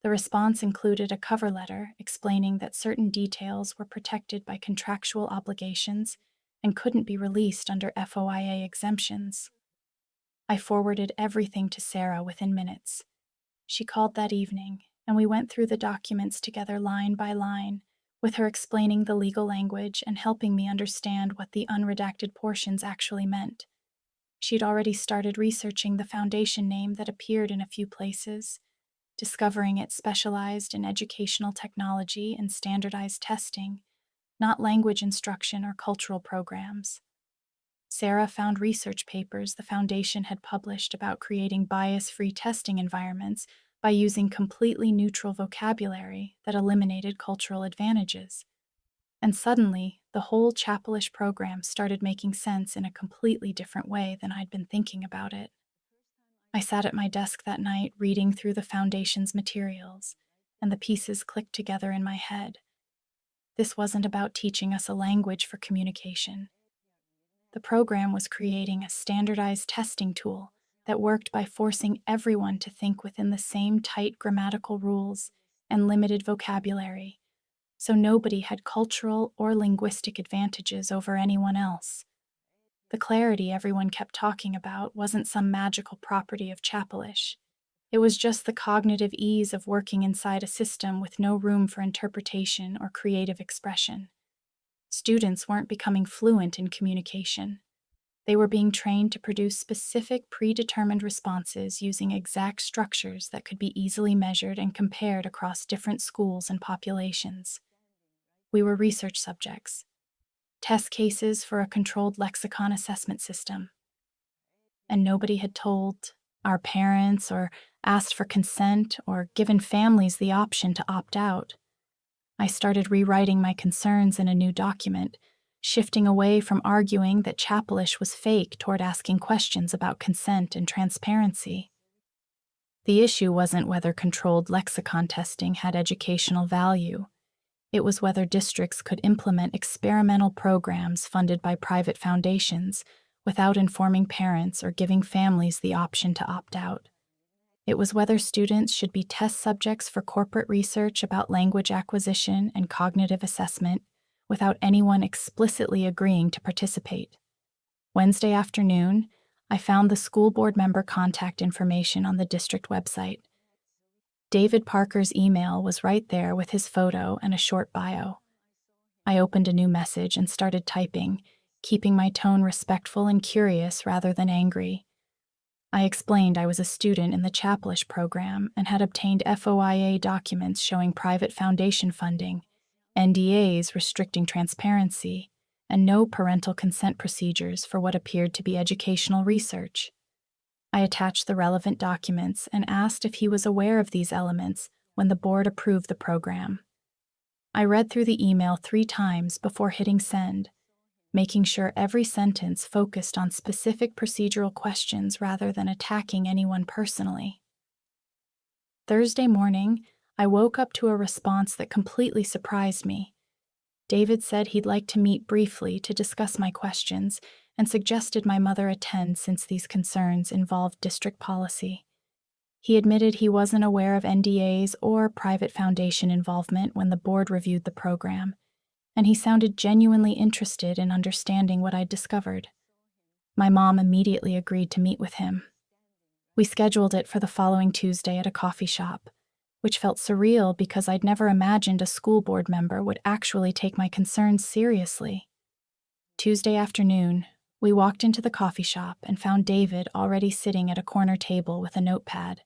The response included a cover letter explaining that certain details were protected by contractual obligations and couldn't be released under FOIA exemptions. I forwarded everything to Sarah within minutes. She called that evening, and we went through the documents together line by line, with her explaining the legal language and helping me understand what the unredacted portions actually meant. She'd already started researching the foundation name that appeared in a few places, discovering it specialized in educational technology and standardized testing, not language instruction or cultural programs. Sarah found research papers the foundation had published about creating bias-free testing environments by using completely neutral vocabulary that eliminated cultural advantages. And suddenly, the whole Chapelish program started making sense in a completely different way than I'd been thinking about it. I sat at my desk that night reading through the foundation's materials, and the pieces clicked together in my head. This wasn't about teaching us a language for communication. The program was creating a standardized testing tool that worked by forcing everyone to think within the same tight grammatical rules and limited vocabulary, so nobody had cultural or linguistic advantages over anyone else. The clarity everyone kept talking about wasn't some magical property of Chapelish. It was just the cognitive ease of working inside a system with no room for interpretation or creative expression. Students weren't becoming fluent in communication. They were being trained to produce specific, predetermined responses using exact structures that could be easily measured and compared across different schools and populations. We were research subjects, test cases for a controlled lexicon assessment system. And nobody had told our parents or asked for consent or given families the option to opt out. I started rewriting my concerns in a new document, shifting away from arguing that Chapelish was fake toward asking questions about consent and transparency. The issue wasn't whether controlled lexicon testing had educational value. It was whether districts could implement experimental programs funded by private foundations without informing parents or giving families the option to opt out. It was whether students should be test subjects for corporate research about language acquisition and cognitive assessment without anyone explicitly agreeing to participate. Wednesday afternoon, I found the school board member contact information on the district website. David Parker's email was right there with his photo and a short bio. I opened a new message and started typing, keeping my tone respectful and curious rather than angry. I explained I was a student in the Chapelish program and had obtained FOIA documents showing private foundation funding, NDAs restricting transparency, and no parental consent procedures for what appeared to be educational research. I attached the relevant documents and asked if he was aware of these elements when the board approved the program. I read through the email 3 times before hitting send, making sure every sentence focused on specific procedural questions rather than attacking anyone personally. Thursday morning, I woke up to a response that completely surprised me. David said he'd like to meet briefly to discuss my questions and suggested my mother attend since these concerns involved district policy. He admitted he wasn't aware of NDAs or private foundation involvement when the board reviewed the program, and he sounded genuinely interested in understanding what I'd discovered. My mom immediately agreed to meet with him. We scheduled it for the following Tuesday at a coffee shop, which felt surreal because I'd never imagined a school board member would actually take my concerns seriously. Tuesday afternoon, we walked into the coffee shop and found David already sitting at a corner table with a notepad.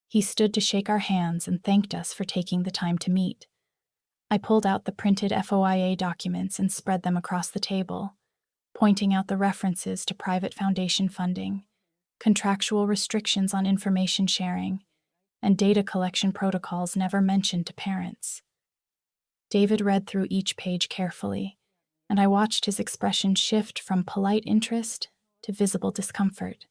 He stood to shake our hands and thanked us for taking the time to meet. I pulled out the printed FOIA documents and spread them across the table, pointing out the references to private foundation funding, contractual restrictions on information sharing, and data collection protocols never mentioned to parents. David read through each page carefully, and I watched his expression shift from polite interest to visible discomfort.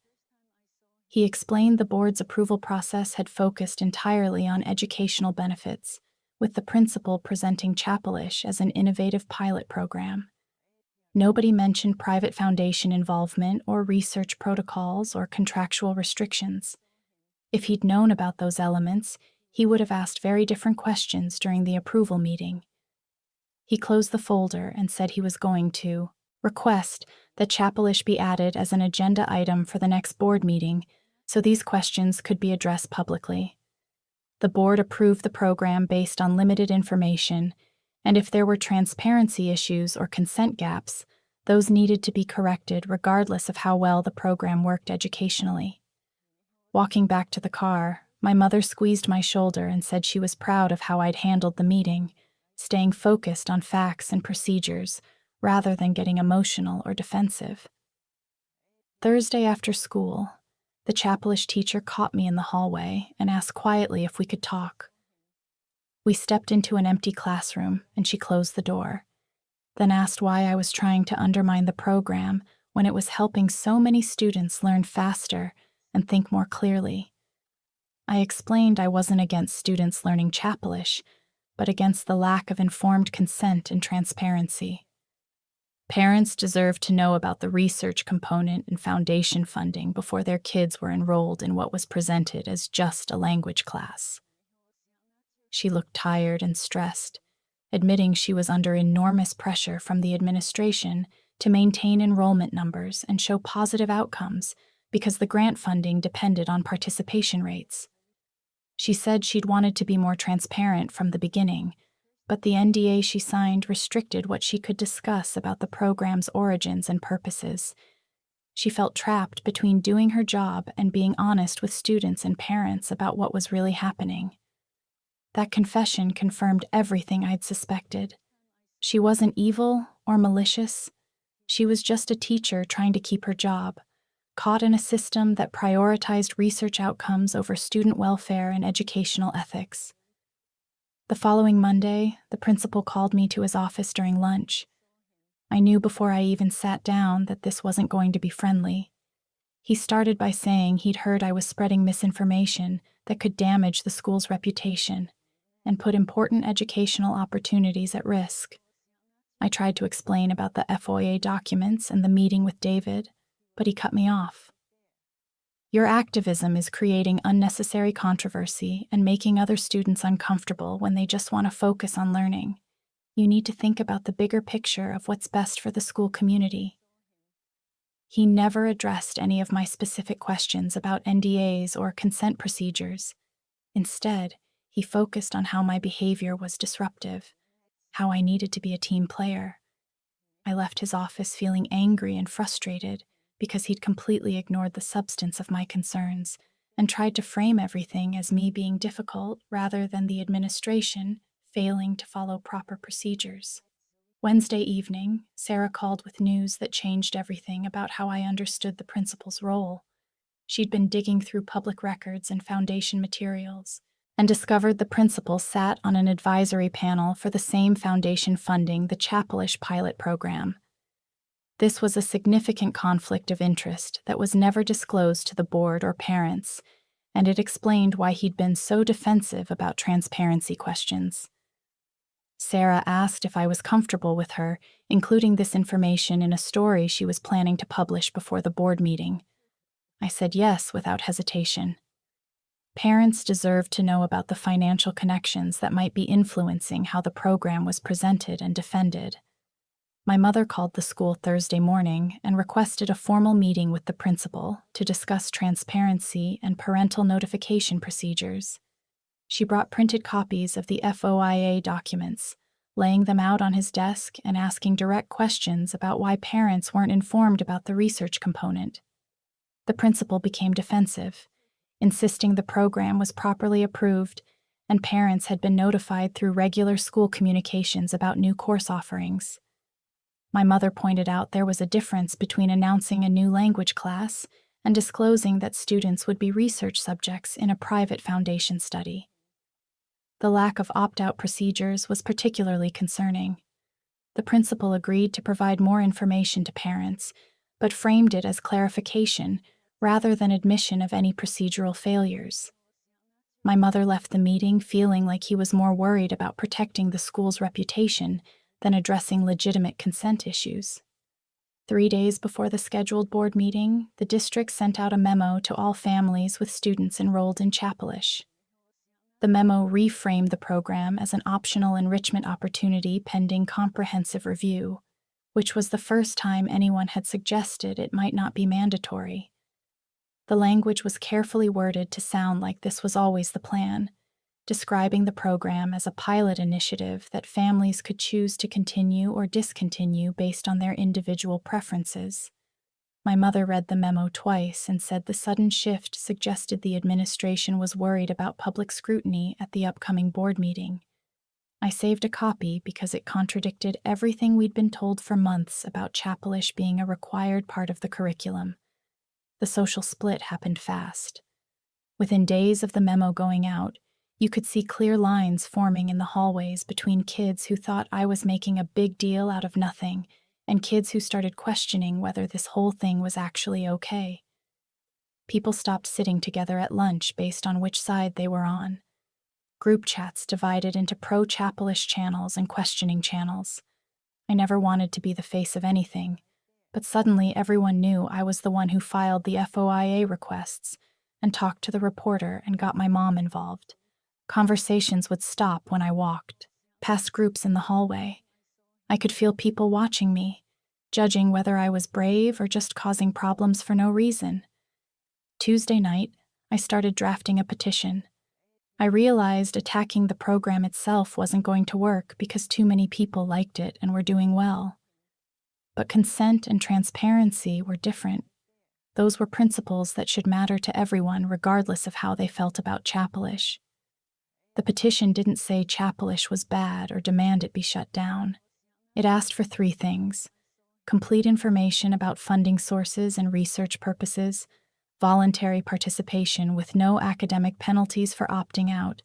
He explained the board's approval process had focused entirely on educational benefits, with the principal presenting Chapelish as an innovative pilot program. Nobody mentioned private foundation involvement or research protocols or contractual restrictions. If he'd known about those elements, he would have asked very different questions during the approval meeting. He closed the folder and said he was going to request that Chapelish be added as an agenda item for the next board meeting so these questions could be addressed publicly. The board approved the program based on limited information, and if there were transparency issues or consent gaps, those needed to be corrected regardless of how well the program worked educationally. Walking back to the car, my mother squeezed my shoulder and said she was proud of how I'd handled the meeting, staying focused on facts and procedures rather than getting emotional or defensive. Thursday after school, the Chapelish teacher caught me in the hallway and asked quietly if we could talk. We stepped into an empty classroom, and she closed the door, then asked why I was trying to undermine the program when it was helping so many students learn faster and think more clearly. I explained I wasn't against students learning Chapelish, but against the lack of informed consent and transparency. Parents deserve to know about the research component and foundation funding before their kids were enrolled in what was presented as just a language class. She looked tired and stressed, admitting she was under enormous pressure from the administration to maintain enrollment numbers and show positive outcomes because the grant funding depended on participation rates. She said she'd wanted to be more transparent from the beginning, but the NDA she signed restricted what she could discuss about the program's origins and purposes. She felt trapped between doing her job and being honest with students and parents about what was really happening. That confession confirmed everything I'd suspected. She wasn't evil or malicious. She was just a teacher trying to keep her job, caught in a system that prioritized research outcomes over student welfare and educational ethics. The following Monday, the principal called me to his office during lunch. I knew before I even sat down that this wasn't going to be friendly. He started by saying he'd heard I was spreading misinformation that could damage the school's reputation and put important educational opportunities at risk. I tried to explain about the FOIA documents and the meeting with David, but he cut me off. Your activism is creating unnecessary controversy and making other students uncomfortable when they just want to focus on learning. You need to think about the bigger picture of what's best for the school community. He never addressed any of my specific questions about NDAs or consent procedures. Instead, he focused on how my behavior was disruptive, how I needed to be a team player. I left his office feeling angry and frustrated because he'd completely ignored the substance of my concerns and tried to frame everything as me being difficult rather than the administration failing to follow proper procedures. Wednesday evening, Sarah called with news that changed everything about how I understood the principal's role. She'd been digging through public records and foundation materials and discovered the principal sat on an advisory panel for the same foundation funding the Chapelish pilot program. This was a significant conflict of interest that was never disclosed to the board or parents, and it explained why he'd been so defensive about transparency questions. Sarah asked if I was comfortable with her including this information in a story she was planning to publish before the board meeting. I said yes without hesitation. Parents deserved to know about the financial connections that might be influencing how the program was presented and defended. My mother called the school Thursday morning and requested a formal meeting with the principal to discuss transparency and parental notification procedures. She brought printed copies of the FOIA documents, laying them out on his desk and asking direct questions about why parents weren't informed about the research component. The principal became defensive, insisting the program was properly approved and parents had been notified through regular school communications about new course offerings. My mother pointed out there was a difference between announcing a new language class and disclosing that students would be research subjects in a private foundation study. The lack of opt-out procedures was particularly concerning. The principal agreed to provide more information to parents, but framed it as clarification rather than admission of any procedural failures. My mother left the meeting feeling like he was more worried about protecting the school's reputation than addressing legitimate consent issues. 3 days before the scheduled board meeting, the district sent out a memo to all families with students enrolled in Chapelish. The memo reframed the program as an optional enrichment opportunity pending comprehensive review, which was the first time anyone had suggested it might not be mandatory. The language was carefully worded to sound like this was always the plan, describing the program as a pilot initiative that families could choose to continue or discontinue based on their individual preferences. My mother read the memo twice and said the sudden shift suggested the administration was worried about public scrutiny at the upcoming board meeting. I saved a copy because it contradicted everything we'd been told for months about Chapelish being a required part of the curriculum. The social split happened fast. Within days of the memo going out, you could see clear lines forming in the hallways between kids who thought I was making a big deal out of nothing and kids who started questioning whether this whole thing was actually okay. People stopped sitting together at lunch based on which side they were on. Group chats divided into pro-Chapelish channels and questioning channels. I never wanted to be the face of anything, but suddenly everyone knew I was the one who filed the FOIA requests and talked to the reporter and got my mom involved. Conversations would stop when I walked, past groups in the hallway. I could feel people watching me, judging whether I was brave or just causing problems for no reason. Tuesday night, I started drafting a petition. I realized attacking the program itself wasn't going to work because too many people liked it and were doing well. But consent and transparency were different. Those were principles that should matter to everyone regardless of how they felt about Chapelish. The petition didn't say Chapelish was bad or demand it be shut down. It asked for 3 things: complete information about funding sources and research purposes, voluntary participation with no academic penalties for opting out,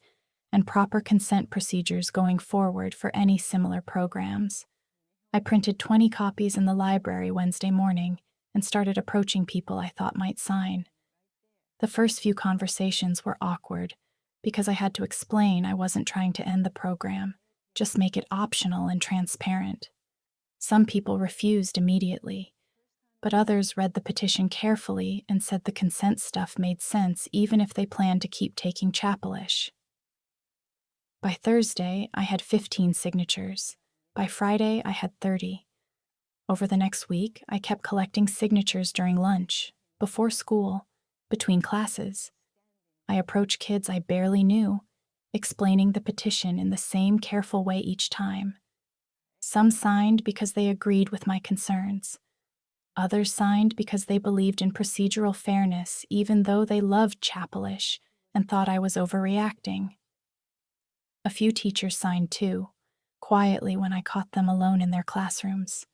and proper consent procedures going forward for any similar programs. I printed 20 copies in the library Wednesday morning and started approaching people I thought might sign. The first few conversations were awkward because I had to explain I wasn't trying to end the program, just make it optional and transparent. Some people refused immediately, but others read the petition carefully and said the consent stuff made sense even if they planned to keep taking Chapelish. By Thursday, I had 15 signatures. By Friday, I had 30. Over the next week, I kept collecting signatures during lunch, before school, between classes. I approached kids I barely knew, explaining the petition in the same careful way each time. Some signed because they agreed with my concerns. Others signed because they believed in procedural fairness, even though they loved Chapelish and thought I was overreacting. A few teachers signed too, quietly when I caught them alone in their classrooms.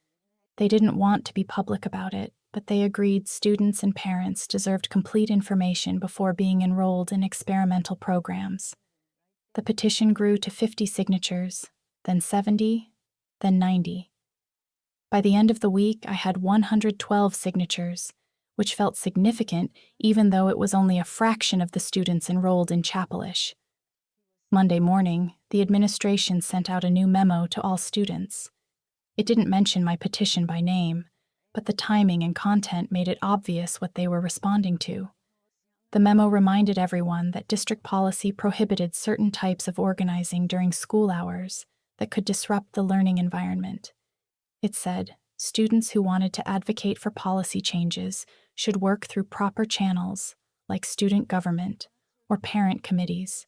They didn't want to be public about it, but they agreed students and parents deserved complete information before being enrolled in experimental programs. The petition grew to 50 signatures, then 70, then 90. By the end of the week, I had 112 signatures, which felt significant even though it was only a fraction of the students enrolled in Chapelish. Monday morning, the administration sent out a new memo to all students. It didn't mention my petition by name, but the timing and content made it obvious what they were responding to. The memo reminded everyone that district policy prohibited certain types of organizing during school hours that could disrupt the learning environment. It said, students who wanted to advocate for policy changes should work through proper channels, like student government or parent committees.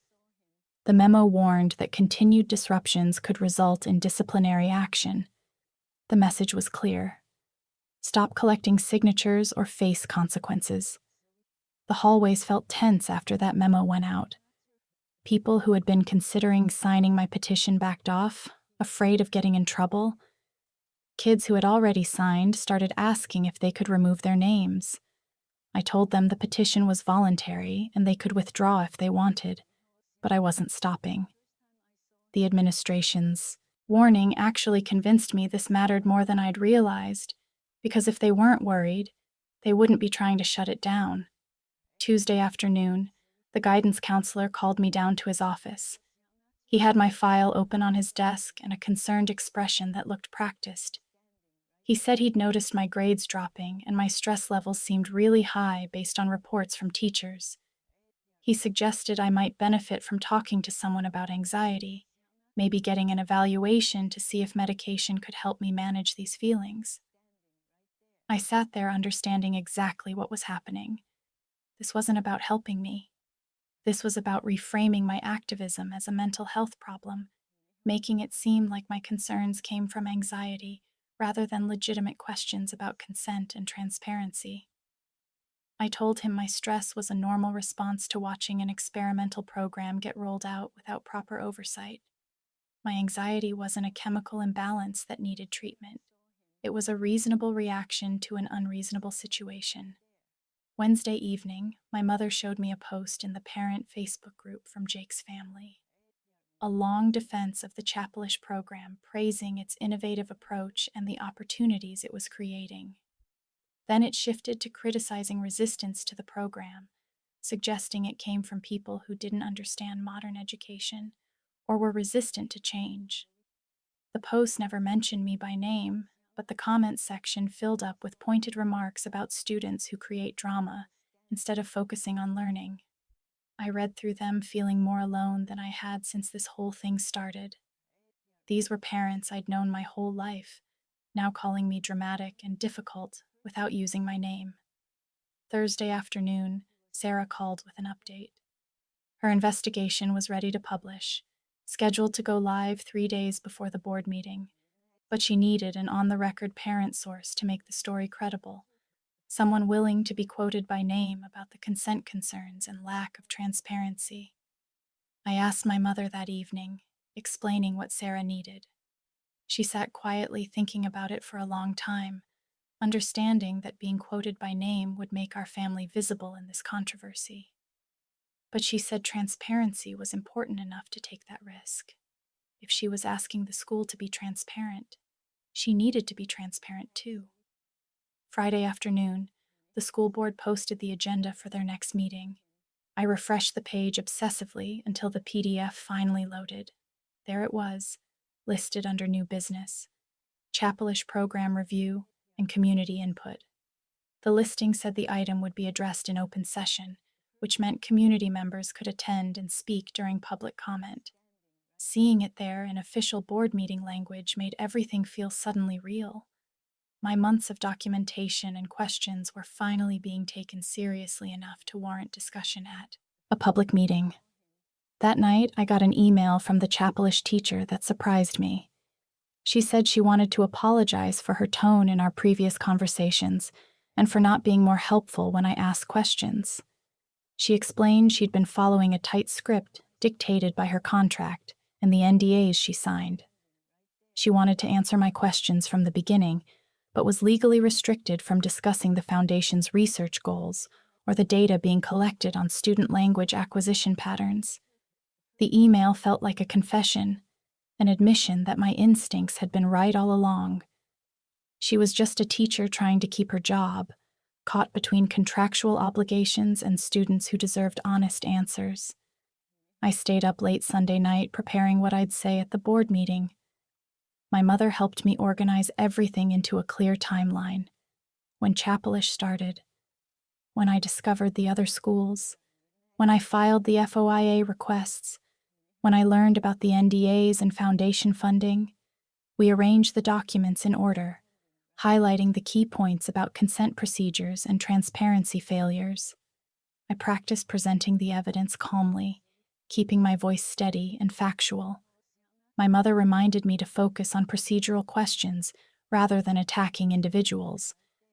The memo warned that continued disruptions could result in disciplinary action. The message was clear. Stop collecting signatures or face consequences. The hallways felt tense after that memo went out. People who had been considering signing my petition backed off, afraid of getting in trouble. Kids who had already signed started asking if they could remove their names. I told them the petition was voluntary and they could withdraw if they wanted, but I wasn't stopping. The administration's warning actually convinced me this mattered more than I'd realized, because if they weren't worried, they wouldn't be trying to shut it down. Tuesday afternoon, the guidance counselor called me down to his office. He had my file open on his desk and a concerned expression that looked practiced. He said he'd noticed my grades dropping and my stress levels seemed really high based on reports from teachers. He suggested I might benefit from talking to someone about anxiety, maybe getting an evaluation to see if medication could help me manage these feelings. I sat there understanding exactly what was happening. This wasn't about helping me. This was about reframing my activism as a mental health problem, making it seem like my concerns came from anxiety rather than legitimate questions about consent and transparency. I told him my stress was a normal response to watching an experimental program get rolled out without proper oversight. My anxiety wasn't a chemical imbalance that needed treatment. It was a reasonable reaction to an unreasonable situation. Wednesday evening, my mother showed me a post in the parent Facebook group from Jake's family. A long defense of the Chapelish program, praising its innovative approach and the opportunities it was creating. Then it shifted to criticizing resistance to the program, suggesting it came from people who didn't understand modern education or were resistant to change. The post never mentioned me by name, but the comments section filled up with pointed remarks about students who create drama instead of focusing on learning. I read through them feeling more alone than I had since this whole thing started. These were parents I'd known my whole life, now calling me dramatic and difficult without using my name. Thursday afternoon, Sarah called with an update. Her investigation was ready to publish, scheduled to go live 3 days before the board meeting, but she needed an on-the-record parent source to make the story credible, someone willing to be quoted by name about the consent concerns and lack of transparency. I asked my mother that evening, explaining what Sarah needed. She sat quietly thinking about it for a long time, understanding that being quoted by name would make our family visible in this controversy. But she said transparency was important enough to take that risk. If she was asking the school to be transparent, she needed to be transparent too. Friday afternoon, the school board posted the agenda for their next meeting. I refreshed the page obsessively until the PDF finally loaded. There it was, listed under New Business, Chapelish Program Review, and Community Input. The listing said the item would be addressed in open session, which meant community members could attend and speak during public comment. Seeing it there in official board meeting language made everything feel suddenly real. My months of documentation and questions were finally being taken seriously enough to warrant discussion at a public meeting. That night, I got an email from the Chapelish teacher that surprised me. She said she wanted to apologize for her tone in our previous conversations and for not being more helpful when I asked questions. She explained she'd been following a tight script dictated by her contract and the NDAs she signed. She wanted to answer my questions from the beginning, but was legally restricted from discussing the Foundation's research goals or the data being collected on student language acquisition patterns. The email felt like a confession, an admission that my instincts had been right all along. She was just a teacher trying to keep her job, caught between contractual obligations and students who deserved honest answers. I stayed up late Sunday night preparing what I'd say at the board meeting. My mother helped me organize everything into a clear timeline. When Chapelish started, when I discovered the other schools, when I filed the FOIA requests, when I learned about the NDAs and foundation funding. We arranged the documents in order, highlighting the key points about consent procedures and transparency failures. I practiced presenting the evidence calmly, keeping my voice steady and factual. My mother reminded me to focus on procedural questions rather than attacking individuals,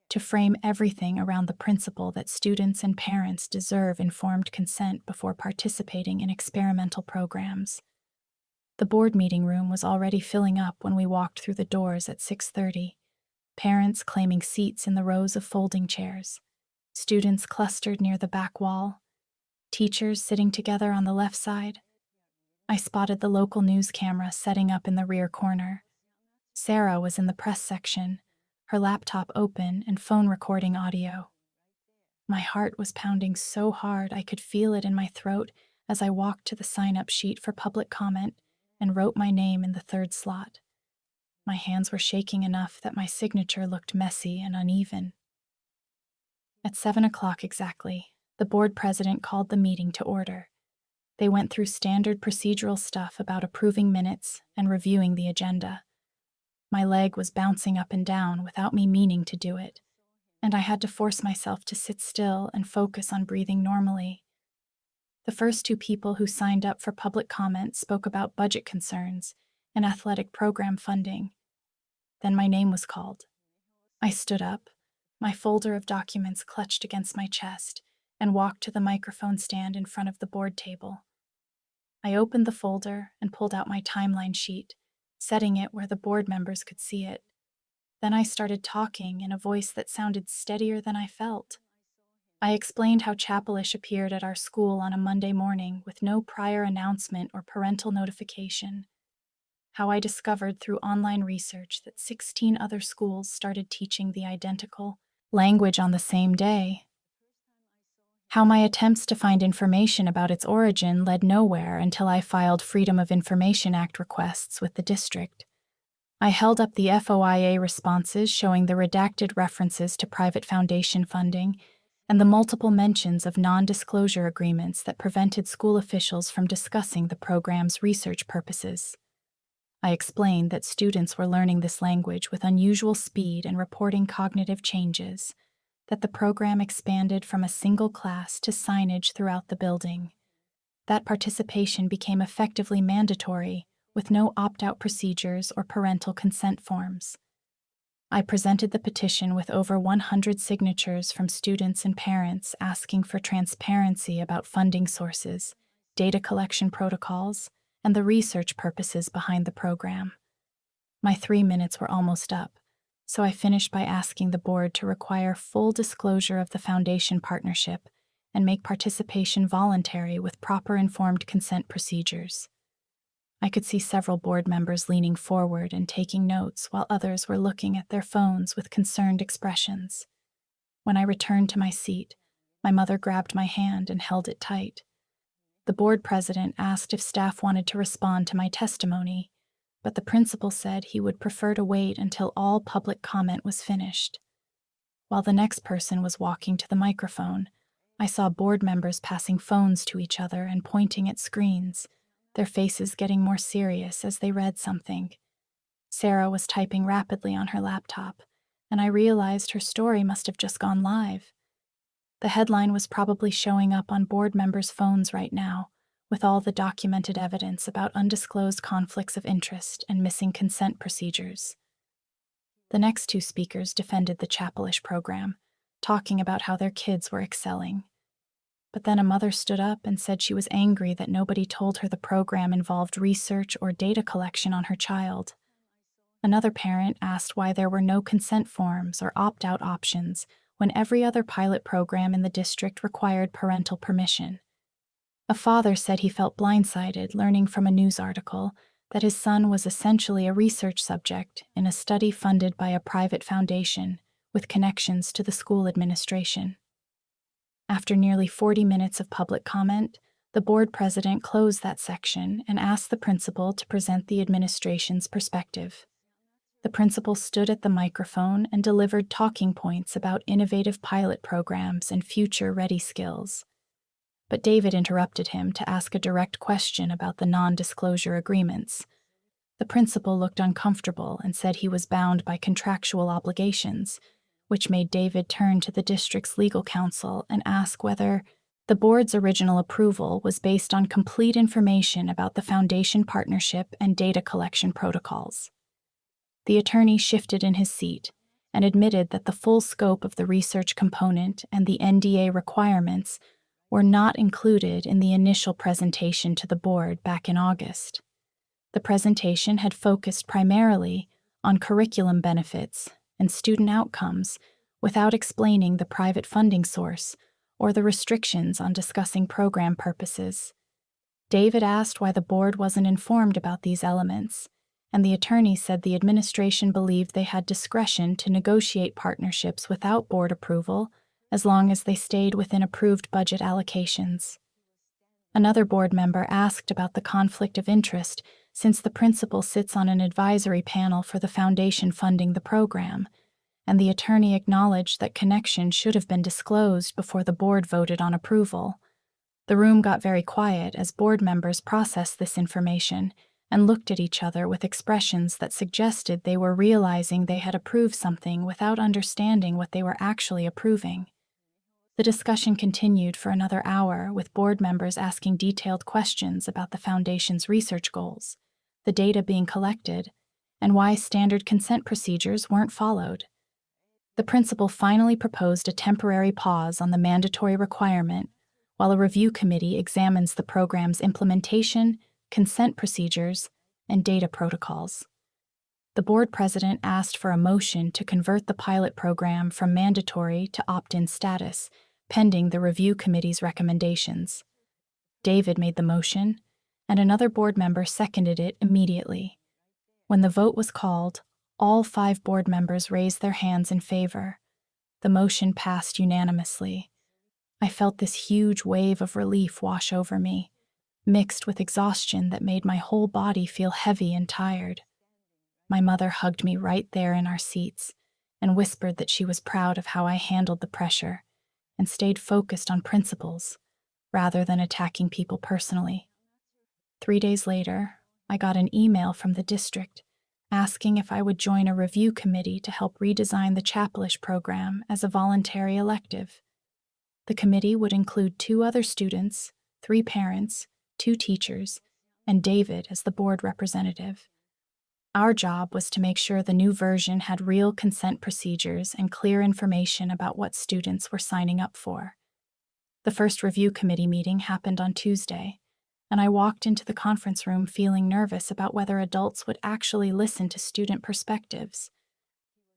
to frame everything around the principle that students and parents deserve informed consent before participating in experimental programs. The board meeting room was already filling up when we walked through the doors at 6:30, parents claiming seats in the rows of folding chairs, students clustered near the back wall, teachers sitting together on the left side. I spotted the local news camera setting up in the rear corner. Sarah was in the press section, her laptop open and phone recording audio. My heart was pounding so hard I could feel it in my throat as I walked to the sign-up sheet for public comment and wrote my name in the third slot. My hands were shaking enough that my signature looked messy and uneven. At 7 o'clock exactly, the board president called the meeting to order. They went through standard procedural stuff about approving minutes and reviewing the agenda. My leg was bouncing up and down without me meaning to do it, and I had to force myself to sit still and focus on breathing normally. The first two people who signed up for public comment spoke about budget concerns and athletic program funding. Then my name was called. I stood up, my folder of documents clutched against my chest, and walked to the microphone stand in front of the board table. I opened the folder and pulled out my timeline sheet, setting it where the board members could see it. Then I started talking in a voice that sounded steadier than I felt. I explained how Chapelish appeared at our school on a Monday morning with no prior announcement or parental notification, how I discovered through online research that 16 other schools started teaching the identical language on the same day, how my attempts to find information about its origin led nowhere until I filed Freedom of Information Act requests with the district. I held up the FOIA responses showing the redacted references to private foundation funding and the multiple mentions of non-disclosure agreements that prevented school officials from discussing the program's research purposes. I explained that students were learning this language with unusual speed and reporting cognitive changes, that the program expanded from a single class to signage throughout the building. That participation became effectively mandatory, with no opt-out procedures or parental consent forms. I presented the petition with over 100 signatures from students and parents asking for transparency about funding sources, data collection protocols, and the research purposes behind the program. My 3 minutes were almost up, so I finished by asking the board to require full disclosure of the foundation partnership and make participation voluntary with proper informed consent procedures. I could see several board members leaning forward and taking notes while others were looking at their phones with concerned expressions. When I returned to my seat, my mother grabbed my hand and held it tight. The board president asked if staff wanted to respond to my testimony, but the principal said he would prefer to wait until all public comment was finished. While the next person was walking to the microphone, I saw board members passing phones to each other and pointing at screens, their faces getting more serious as they read something. Sarah was typing rapidly on her laptop, and I realized her story must have just gone live. The headline was probably showing up on board members' phones right now, with all the documented evidence about undisclosed conflicts of interest and missing consent procedures. The next two speakers defended the Chapelish program, talking about how their kids were excelling. But then a mother stood up and said she was angry that nobody told her the program involved research or data collection on her child. Another parent asked why there were no consent forms or opt-out options when every other pilot program in the district required parental permission. A father said he felt blindsided learning from a news article that his son was essentially a research subject in a study funded by a private foundation with connections to the school administration. After nearly 40 minutes of public comment, the board president closed that section and asked the principal to present the administration's perspective. The principal stood at the microphone and delivered talking points about innovative pilot programs and future-ready skills. But David interrupted him to ask a direct question about the non-disclosure agreements. The principal looked uncomfortable and said he was bound by contractual obligations, which made David turn to the district's legal counsel and ask whether the board's original approval was based on complete information about the foundation partnership and data collection protocols. The attorney shifted in his seat and admitted that the full scope of the research component and the NDA requirements were not included in the initial presentation to the board back in August. The presentation had focused primarily on curriculum benefits and student outcomes without explaining the private funding source or the restrictions on discussing program purposes. David asked why the board wasn't informed about these elements, and the attorney said the administration believed they had discretion to negotiate partnerships without board approval as long as they stayed within approved budget allocations. Another board member asked about the conflict of interest since the principal sits on an advisory panel for the foundation funding the program, and the attorney acknowledged that connection should have been disclosed before the board voted on approval. The room got very quiet as board members processed this information and looked at each other with expressions that suggested they were realizing they had approved something without understanding what they were actually approving. The discussion continued for another hour, with board members asking detailed questions about the foundation's research goals, the data being collected, and why standard consent procedures weren't followed. The principal finally proposed a temporary pause on the mandatory requirement while a review committee examines the program's implementation, consent procedures, and data protocols. The board president asked for a motion to convert the pilot program from mandatory to opt-in status pending the review committee's recommendations. David made the motion, and another board member seconded it immediately. When the vote was called, all 5 board members raised their hands in favor. The motion passed unanimously. I felt this huge wave of relief wash over me, mixed with exhaustion that made my whole body feel heavy and tired. My mother hugged me right there in our seats and whispered that she was proud of how I handled the pressure and stayed focused on principles rather than attacking people personally. 3 days later, I got an email from the district asking if I would join a review committee to help redesign the Chapelish program as a voluntary elective. The committee would include 2 other students, 3 parents, 2 teachers, and David as the board representative. Our job was to make sure the new version had real consent procedures and clear information about what students were signing up for. The first review committee meeting happened on Tuesday, and I walked into the conference room feeling nervous about whether adults would actually listen to student perspectives.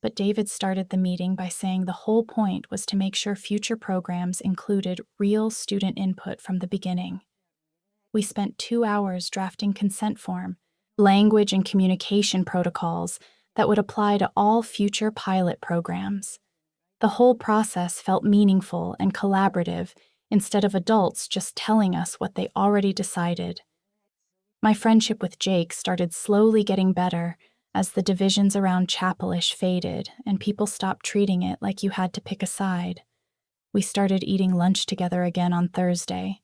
But David started the meeting by saying the whole point was to make sure future programs included real student input from the beginning. We spent 2 hours drafting consent form, language and communication protocols that would apply to all future pilot programs. The whole process felt meaningful and collaborative instead of adults just telling us what they already decided. My friendship with Jake started slowly getting better as the divisions around Chapelish faded and people stopped treating it like you had to pick a side. We started eating lunch together again on Thursday,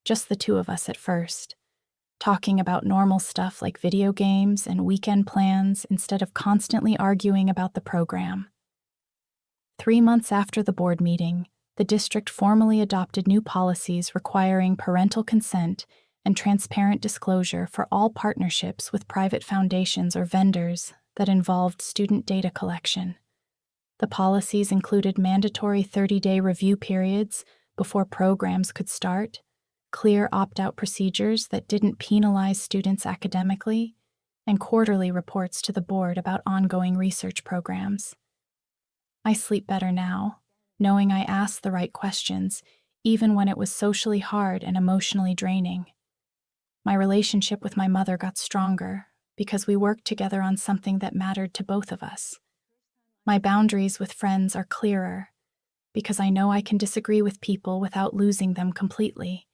just the 2 of us at first, talking about normal stuff like video games and weekend plans instead of constantly arguing about the program. 3 months after the board meeting, the district formally adopted new policies requiring parental consent and transparent disclosure for all partnerships with private foundations or vendors that involved student data collection. The policies included mandatory 30-day review periods before programs could start, clear opt-out procedures that didn't penalize students academically, and quarterly reports to the board about ongoing research programs. I sleep better now, knowing I asked the right questions, even when it was socially hard and emotionally draining. My relationship with my mother got stronger because we worked together on something that mattered to both of us. My boundaries with friends are clearer because I know I can disagree with people without losing them completely.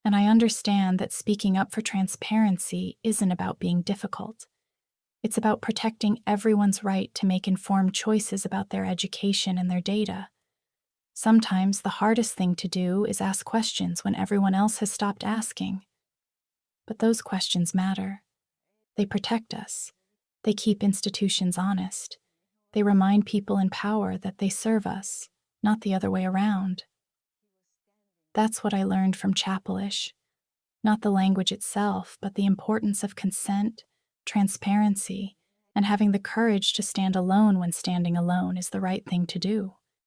And I understand that speaking up for transparency isn't about being difficult. It's about protecting everyone's right to make informed choices about their education and their data. Sometimes the hardest thing to do is ask questions when everyone else has stopped asking. But those questions matter. They protect us. They keep institutions honest. They remind people in power that they serve us, not the other way around. That's what I learned from Chapelish. Not the language itself, but the importance of consent, transparency, and having the courage to stand alone when standing alone is the right thing to do.